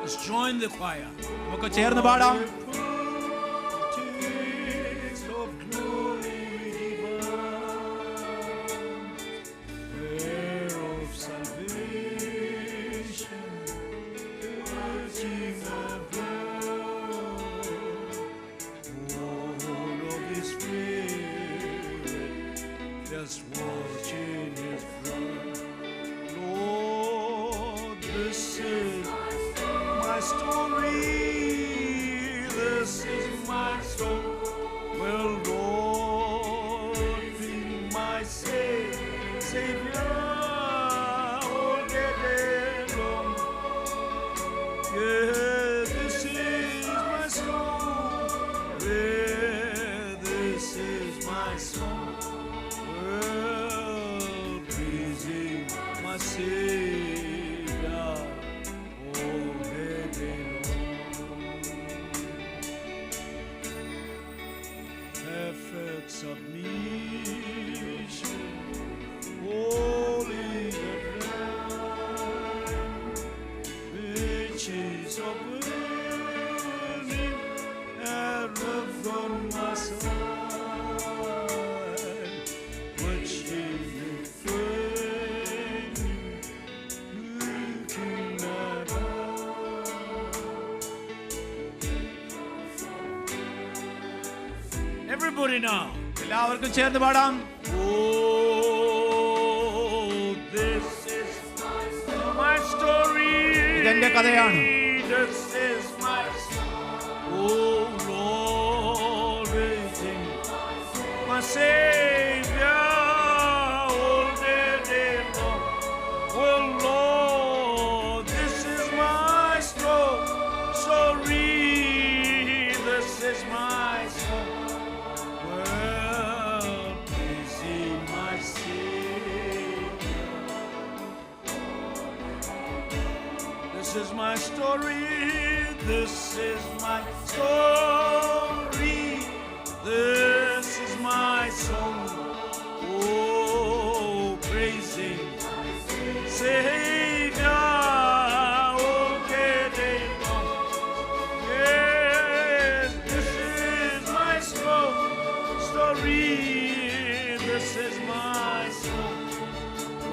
Let's join the choir. നമുക്ക് ചേർന്ന് പാടാം. Just watching His blood. Lord, this is my story. This is my song. Well, Lord, be my Savior all day long. Yeah, this is my song. Yeah, this is my song. Well, praising my Savior all day long. Perfect submission, holy the Lamb, riches of burning, and love on my side, which is refraining, looking at us. Everybody now. എല്ലാവർക്കും ചേർന്ന് പാടാം. Oh, this is my story. ഇതെന്റെ കഥയാണ്. This is my oh Lord, raising my Savior all day long. Oh Lord, this is my story. This is my song. Well, praising my Savior. This is my story. This is my story. This is my song. Oh, praising Savior all day long. Yes, this is my story. This is my song.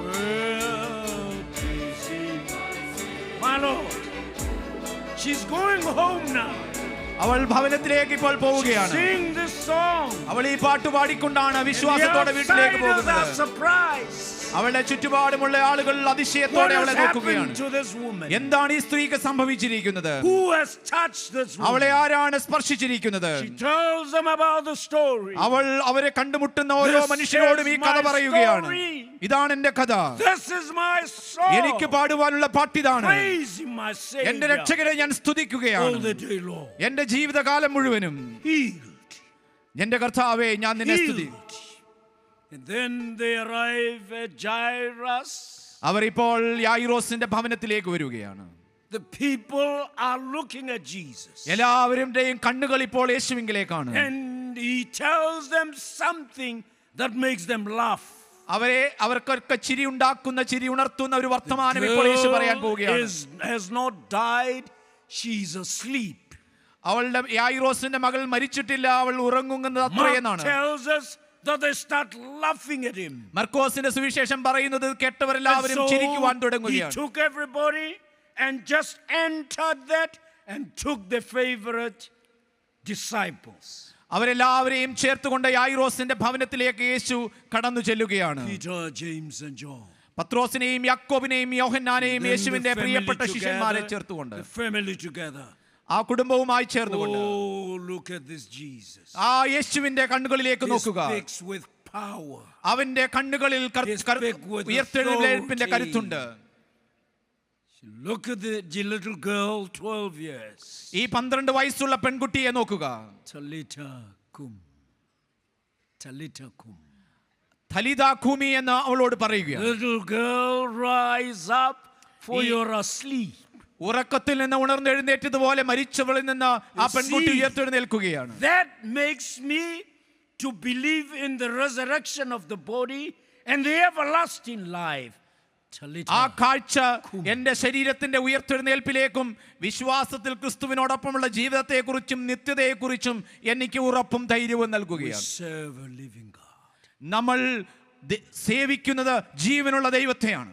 Well, praising my Lord. She's going home now. അവൾ ഭവനത്തിലേക്ക് ഇപ്പോൾ പോവുകയാണ്. Sing this song. അവൾ ഈ പാട്ട് പാടിക്കൊണ്ടാണ് വിശ്വാസത്തോടെ വീട്ടിലേക്ക് പോകുന്നത്. Surprise. അവളുടെ ചുറ്റുപാടുമുള്ള ആളുകൾ അതിശയത്തോടെ അവളെ നോക്കുകയാണ്. എന്താണ് ഈ സ്ത്രീക്ക് സംഭവിച്ചിരിക്കുന്നത്? Who has touched this woman? അവളെ ആരാണ് സ്പർശിച്ചിരിക്കുന്നത്? She tells them about the story. അവൾ അവരെ കണ്ടുമുട്ടുന്ന ഓരോ മനുഷ്യരോടും ഈ കഥ പറയുകയാണ്. ഇതാണ് എന്റെ കഥ. This is my song. എനിക്ക് പാടുവാനുള്ള പാട്ടിതാണ്. Praising my Savior. എന്റെ രക്ഷകനെ ഞാൻ സ്തുതിക്കുകയാണ് all the day long. എന്റെ ജീവിതകാലം മുഴുവനും. Healed. എന്റെ കർത്താവേ, ഞാൻ നിന്നെ സ്തുതിക്കുന്നു. And then they arrive at Jairus. അവർ ഇപ്പോൾ യായിറോസിന്റെ ഭവനത്തിലേക്ക് വരികയാണ്. The people are looking at Jesus. എല്ലാവരുടെയും കണ്ണുകൾ ഇപ്പോൾ യേശുവിങ്കിലേക്കാണ്. And he tells them something that makes them laugh. അവർക്കൊക്കെ ചിരി ഉണ്ടാക്കുന്ന, ചിരി ഉണർത്തുന്ന ഒരു വർത്തമാനം ഇപ്പോൾ യേശു പറയാൻ പോവുകയാണ്. Has not died, she's asleep. അവളുടെ യായിറോസിന്റെ മകൾ മരിച്ചിട്ടില്ല, അവൾ ഉറങ്ങുന്നത് അത്രയെന്നാണ്. tells us that they start laughing at him. മർക്കോസിന്റെ സുവിശേഷം പറയുന്നത് കേട്ടവരെല്ലാവരും ചിരിക്കുവാൻ തുടങ്ങുകയാണ്. He took everybody and just entered that and took the favorite disciples. അവരെല്ലാവരെയും ചേർത്തുകൊണ്ട് യായിറോസിന്റെ ഭവനത്തിലേക്ക് യേശു കടന്നു ചെല്ലുകയാണ്. Peter, James and John. പത്രോസിനെയും യാക്കോബിനെയും യോഹന്നാനെയും യേശുവിന്റെ പ്രിയപ്പെട്ട ശിഷ്യന്മാരെ ചേർത്തുകൊണ്ട് the family together. ആ കുടുംബവുമായി ചേർന്നുകൊണ്ട് Oh, look at this Jesus. ആ യേശുവിന്റെ കണ്ണുകളിലേക്ക് He നോക്കുക. speaks with power. അവന്റെ കണ്ണുകളിൽ He speaks with ഉയർത്തെഴുന്നേൽപ്പിന്റെ authority. കരുത്തുണ്ട്. Look at the little girl, 12 years. ഈ 12 വയസ്സുള്ള പെൺകുട്ടിയെ നോക്കുക. Talita kum. Talita kum. ഥലിത ഖൂമി എന്ന് അവളോട് പറയുകയാണ്. Little girl, rise up, for you're asleep. ഉറക്കത്തിൽ നിന്ന് ഉണർന്നെഴുന്നേറ്റതുപോലെ മരിച്ചവളിൽ നിന്ന് ആ പെൺകുട്ടി ഉയർത്തെഴുന്നേൽക്കുകയാണ്. That makes me to believe in the resurrection of the body and the everlasting life. ആ കാഴ്ച എന്റെ ശരീരത്തിന്റെ ഉയർത്തെഴുന്നേൽപ്പിലേക്കും വിശ്വാസത്തിൽ ക്രിസ്തുവിനോടൊപ്പമുള്ള ജീവിതത്തെക്കുറിച്ചും നിത്യതയെക്കുറിച്ചും എനിക്ക് ഉറപ്പും ധൈര്യവും നൽകുകയാണ്. നമ്മൾ സേവിക്കുന്നത് ജീവനുള്ള ദൈവത്തെയാണ്.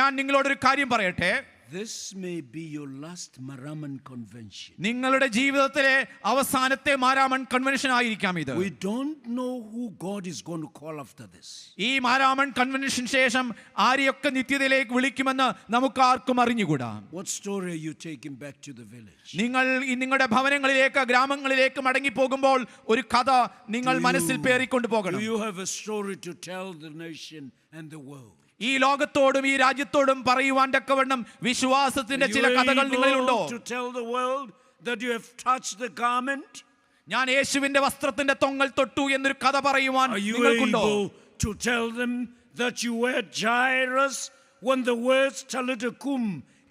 ഞാൻ നിങ്ങളോടൊരു കാര്യം പറയട്ടെ. This may be your last Maraman convention. നിങ്ങളുടെ ജീവിതത്തിലെ അവസാനത്തെ മാരാമൺ കൺവെൻഷൻ ആയിരിക്കാം ഇത്. We don't know who God is going to call after this. ഈ മാരാമൺ കൺവെൻഷൻ ശേഷം ആരെയൊക്കെ നിത്യതയിലേക്ക് വിളിക്കുമെന്ന് നമുക്ക് ആർക്കും അറിഞ്ഞുകൂടാ. What story are you taking back to the village? നിങ്ങൾ നിങ്ങളുടെ ഭവനങ്ങളിലേക്ക് ഗ്രാമങ്ങളിലേക്ക് മടങ്ങി പോകുമ്പോൾ ഒരു കഥ നിങ്ങൾ മനസ്സിൽ പേറിക്കൊണ്ട് പോകണം. Do you have a story to tell the nation and the world? ഈ ലോകത്തോടും ഈ രാജ്യത്തോടും പറയുവാൻ തക്കവണ്ണം വിശ്വാസത്തിന്റെ ചില കഥകൾ നിങ്ങളിലുണ്ടോ? ഞാൻ യേശുവിന്റെ വസ്ത്രത്തിന്റെ തൊങ്ങൽ തൊട്ടു എന്നൊരു കഥ പറയുവാൻ നിങ്ങൾക്കുണ്ടോ? To tell them that you were Jairus when the words Talita kum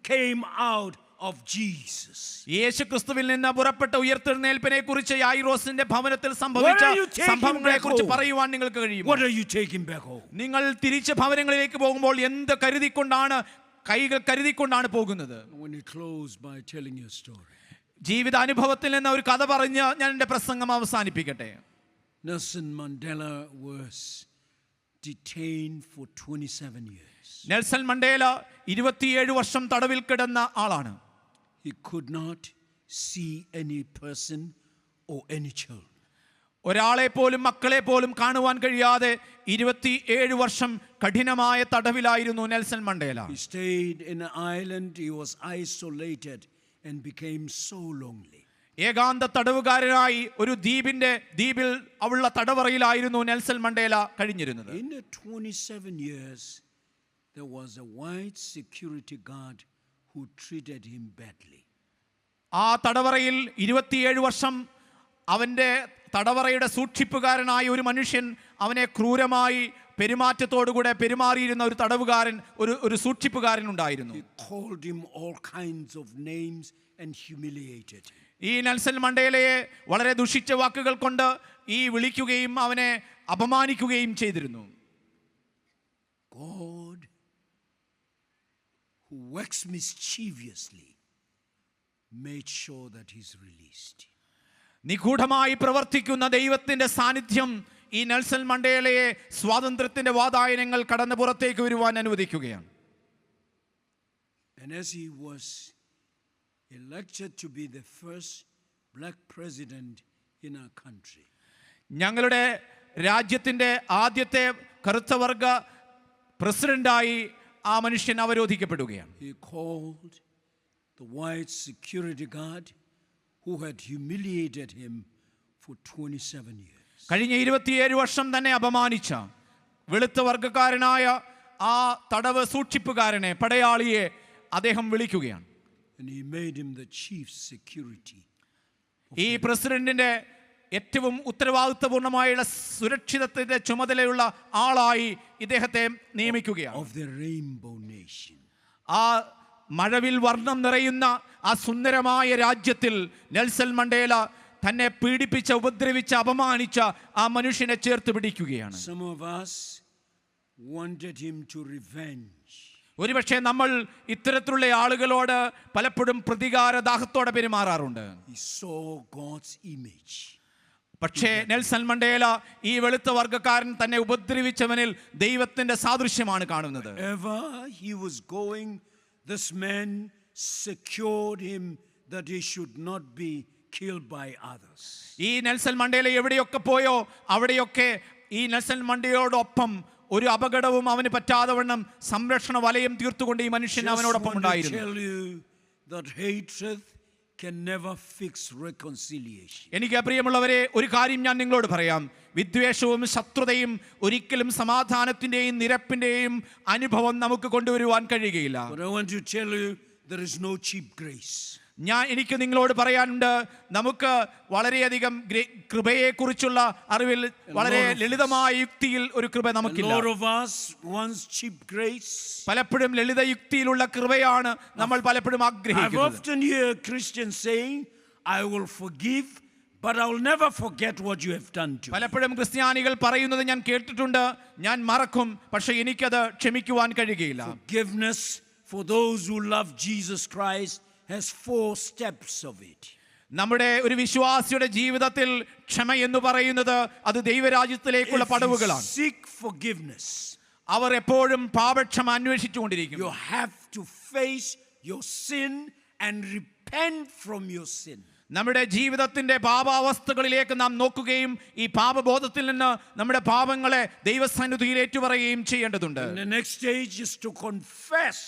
came out of Jesus. യേശു ക്രിസ്തുവിൽ നിന്ന് പുറപ്പെട്ട ഉയർത്തെഴുന്നേൽപ്പിനെ കുറിച്ച് യായിറോസിന്റെ ഭവനത്തിൽ സംഭവിച്ച സംഭവങ്ങളെ കുറിച്ച് പറയുവാൻ നിങ്ങൾക്ക് കഴിയും. What are you taking back home? നിങ്ങൾ തിരിച്ച് ഭവനങ്ങളിലേക്ക് പോകുമ്പോൾ എന്ത് കരുതിക്കൊണ്ടാണ് കൈകൾ കരുതിക്കൊണ്ടാണ് പോകുന്നത്? When you close by telling your story. ജീവിത അനുഭവത്തിൽ നിന്ന് ഒരു കഥ പറഞ്ഞ് ഞാൻ എൻ്റെ പ്രസംഗം അവസാനിപ്പിക്കട്ടെ. Nelson Mandela was detained for 27 years. Nelson Mandela 27 വർഷം തടവിൽ കിടന്ന ആളാണ്. He could not see any person or any child. ഒരാളെ പോലും മക്കളെ പോലും കാണുവാൻ കഴിയാതെ 27 വർഷം കഠിനമായ തടവിലായിരുന്നു Nelson Mandela. He stayed in an island. He was isolated and became so lonely. ഏകാന്ത തടവുകാരനായി ഒരു ദ്വീപിൽ ഉള്ള തടവറയിലായിരുന്നു നെൽസൺ മണ്ടേല കഴിഞ്ഞിരുന്നത്. In the 27 years there was a white security guard who treated him badly. ആ തടവറയിൽ 27 വർഷം അവന്റെ തടവറയുടെ സൂക്ഷിപ്പുകാരനായ ഒരു മനുഷ്യൻ അവനെ ക്രൂരമായി പെരുമാറ്റത്തോടുകൂടെ പെരുമാറിയിരുന്ന ഒരു തടവുകാരൻ ഒരു സൂക്ഷിപ്പുകാരൻ ഉണ്ടായിരുന്നു. He called him all kinds of names and humiliated him. ഈ നെൽസൺ മണ്ടേലയെ വളരെ ദുഷിച്ച വാക്കുകൾ കൊണ്ട് ഈ വിളിക്കുകയും അവനെ അപമാനിക്കുകയും ചെയ്തിരുന്നു. God who works mischievously made sure that he's released. നിഗൂഢമായി പ്രവർത്തിക്കുന്ന ദൈവത്തിന്റെ സാന്നിധ്യം ഈ നെൽസൺ മണ്ടേലയെ സ്വാതന്ത്ര്യത്തിന്റെ വാതായനങ്ങൾ കടന്ന് പുറത്തേക്ക് വരുവാൻ അനുവദിക്കുകയാണ്. And as he was elected to be the first black president in our country, ഞങ്ങളുടെ രാജ്യത്തിന്റെ ആദ്യത്തെ കറുത്ത വർഗ പ്രസിഡന്റായി ആ മനുഷ്യൻ അവരോധിക്കപ്പെടുകയാണ്. he called the white security guard who had humiliated him for 27 years. കഴിഞ്ഞ 27 വർഷം തന്നെ അപമാനിച്ച വെളുത്ത വർഗക്കാരനായ ആ തടവ് സൂക്ഷിപ്പുകാരനെ പടയാളിയെ അദ്ദേഹം വിളിക്കുകയാണ്. And he made him the chief security. ഈ പ്രസിഡന്റിന്റെ ഏറ്റവും ഉത്തരവാദിത്വപൂർണമായുള്ള സുരക്ഷിതത്വത്തിന്റെ ചുമതലയുള്ള ആളായി ഇദ്ദേഹത്തെ നിയമിക്കുകയാണ്. Of the rainbow nation. ആ മഴവിൽ വർണ്ണം നിറയുന്ന ആ സുന്ദരമായ രാജ്യത്തിൽ നെൽസൺ മണ്ടേല തന്നെ പീഡിപ്പിച്ച ഉപദ്രവിച്ച അപമാനിച്ച ആ മനുഷ്യനെ ചേർത്ത് പിടിക്കുകയാണ്. Some of us wanted him to revenge. ഒരുപക്ഷെ നമ്മൾ ഇത്തരത്തിലുള്ള ആളുകളോട് പലപ്പോഴും പ്രതികാര ദാഹത്തോടെ പെരുമാറാറുണ്ട്. He saw God's image. പക്ഷേ നെൽസൺ മണ്ടേല ഈ വെളുത്ത വർഗക്കാരൻ തന്നെ ഉപദ്രവിച്ചവനിൽ ദൈവത്തിന്റെ സാദൃശ്യമാണ് കാണുന്നത്. Wherever he was going, this man secured him that he should not be killed by others. ഈ നെൽസൺ മണ്ടേല എവിടെയൊക്കെ പോയോ അവിടെയൊക്കെ ഈ നെൽസൺ മണ്ടേലയോടൊപ്പം ഒരു അപകടവും അവന് പറ്റാതവണ്ണം സംരക്ഷണ വലയം തീർത്തുകൊണ്ട് ഈ മനുഷ്യൻ Just അവനോടൊപ്പം want to ഉണ്ടായിരുന്നു. tell you that hatred can never fix reconciliation. എനിക്ക് പ്രിയമുള്ളവരെ, ഒരു കാര്യം ഞാൻ നിങ്ങളോട് പറയാം. വിദ്വേഷവും ശത്രുതയും ഒരിക്കലും സമാധാനത്തിന്റെയും നിരപ്പിന്റെയും അനുഭവം നമുക്ക് കൊണ്ടുവരുവാൻ കഴിയുകയില്ല. But I want to tell you there is no cheap grace. എനിക്ക് നിങ്ങളോട് പറയാനുണ്ട്, നമുക്ക് വളരെയധികം കൃപയെക്കുറിച്ചുള്ള അറിവിൽ വളരെ ലളിതമായ യുക്തിയിൽ ഒരു കൃപ നമുക്കില്ല. A lot of us wants cheap grace. പലപ്പോഴും ലളിത യുക്തിയിലുള്ള കൃപയാണ് നമ്മൾ പലപ്പോഴും I've ആഗ്രഹിക്കുന്നത്. often hear Christians saying, I will forgive, but I will never forget what you have done to me. പലപ്പോഴും ക്രിസ്ത്യാനികൾ പറയുന്നത് ഞാൻ കേട്ടിട്ടുണ്ട്, ഞാൻ മറക്കും, പക്ഷെ എനിക്കത് ക്ഷമിക്കുവാൻ കഴിയുകയില്ല. Forgiveness for those who love Jesus Christ has 4 steps of it. നമ്മുടെ ഒരു വിശ്വാസിയുടെ ജീവിതത്തിൽ ക്ഷമ എന്ന് പറയുന്നത് അത് ദൈവരാജ്യത്തിലേക്കുള്ള പടവുകളാണ്. Seek forgiveness. അവർ എപ്പോഴും പാപക്ഷമ അന്വേഷിച്ചുകൊണ്ടിരിക്കും. You have to face your sin and repent from your sin. നമ്മുടെ ജീവിതത്തിന്റെ പാപാവസ്ഥകളിലേക്ക് നാം നോക്കുകയും ഈ പാപബോധത്തിൽ നിന്ന് നമ്മുടെ പാപങ്ങളെ ദൈവസന്നിധിയിൽ ഏറ്റുപറയുകയും ചെയ്യേണ്ടതുണ്ട്. And the next stage is to confess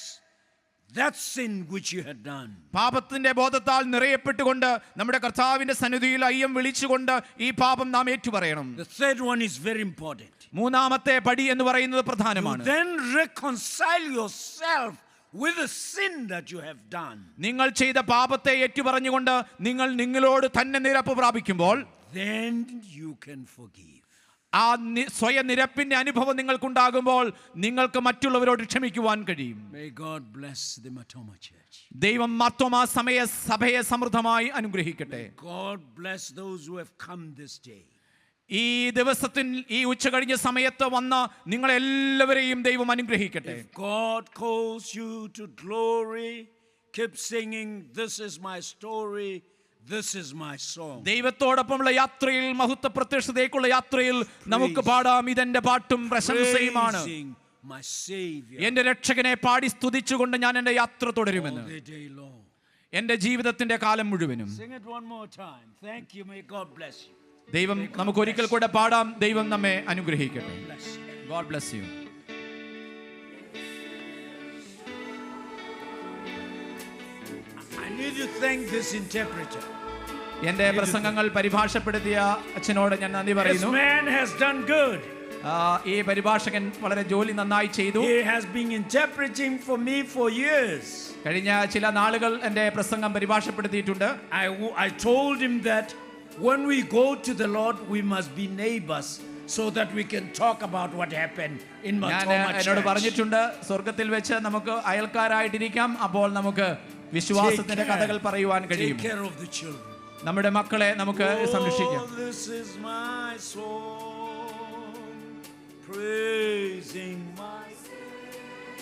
that sin which you had done. പാപത്തിന്റെ ബോധത്താൽ നിറയപ്പെട്ടുകൊണ്ട് നമ്മുടെ കർത്താവിന്റെ സന്നിധിയിൽ അയ്യം വിളിച്ചുകൊണ്ട് ഈ പാപം നാം ഏറ്റുപറയണം. The third one is very important. മൂന്നാമത്തെ പടി എന്ന് പറയുന്നത് You പ്രധാനമാണ്. then reconcile yourself with the sin that you have done. നിങ്ങൾ ചെയ്ത പാപത്തെ ഏറ്റുപറഞ്ഞുകൊണ്ട് നിങ്ങൾ നിങ്ങളോട് തന്നെ നിരപ്പ് പ്രാപിക്കുമ്പോൾ Then you can forgive. ആ സ്വയം നിരപ്പിന്റെ അനുഭവം നിങ്ങൾക്കുണ്ടാകുമ്പോൾ നിങ്ങൾക്ക് മറ്റുള്ളവരോട് ക്ഷമിക്കുവാൻ കഴിയും. May God bless the Matoma Church. ദൈവം മർത്തോമാ സഭയെ സമൃദ്ധമായി അനുഗ്രഹിക്കട്ടെ. God bless those who have come this day. ഈ ദിവസത്തിൽ ഈ ഉച്ച കഴിഞ്ഞ സമയത്ത് വന്ന് നിങ്ങളെല്ലാവരെയും ദൈവം അനുഗ്രഹിക്കട്ടെ. If God calls you to glory, keep singing, this is my story, this is my song. ദൈവത്തോടൊപ്പമുള്ള യാത്രയിൽ, മഹത്വ പ്രത്യക്ഷതയ്ക്കുള്ള യാത്രയിൽ നമുക്ക് പാടാം, ഇതെന്റെ പാട്ടും പ്രശംസയുമാണ്. Praising my Savior എന്റെ രക്ഷകനെ പാടി സ്തുതിച്ചുകൊണ്ട് ഞാൻ എന്റെ യാത്ര തുടരുമെന്ന്, all the day long. എന്റെ ജീവിതത്തിന്റെ കാലം മുഴുവനും. Sing it one more time. Thank you. May God bless you. ദൈവം നമുക്ക് ഒരിക്കൽ കൂടെ പാടാം. ദൈവം നമ്മെ അനുഗ്രഹിക്കട്ടെ. Bless you. God bless you. I need to thank this interpreter. എന്റെ പ്രസംഗങ്ങൾ പരിഭാഷപ്പെടുത്തിയ അച്ഛനോട് ഞാൻ നന്ദി This പറയുന്നു. man has done good. ഈ പരിഭാഷകൻ വളരെ ജോലി നന്നായി ചെയ്തു. He has been interpreting for me for years. കഴിഞ്ഞ ചില നാളുകൾ എന്റെ പ്രസംഗം പരിഭാഷപ്പെടുത്തിയിട്ടുണ്ട്. I told him that when we go to the Lord, we must be neighbors so that we can talk about what happened in ഞാൻ Matoma എന്നോട് Church. പറഞ്ഞിട്ടുണ്ട്, സ്വർഗത്തിൽ വെച്ച് നമുക്ക് അയൽക്കാരായിട്ടിരിക്കാം, അപ്പോൾ നമുക്ക് വിശ്വാസത്തിന്റെ കഥകൾ പറയുവാൻ കഴിയും. Take care of the children. നമ്മുടെ മക്കളെ നമുക്ക് സംരക്ഷിക്കാം. Oh, this is my song, praising my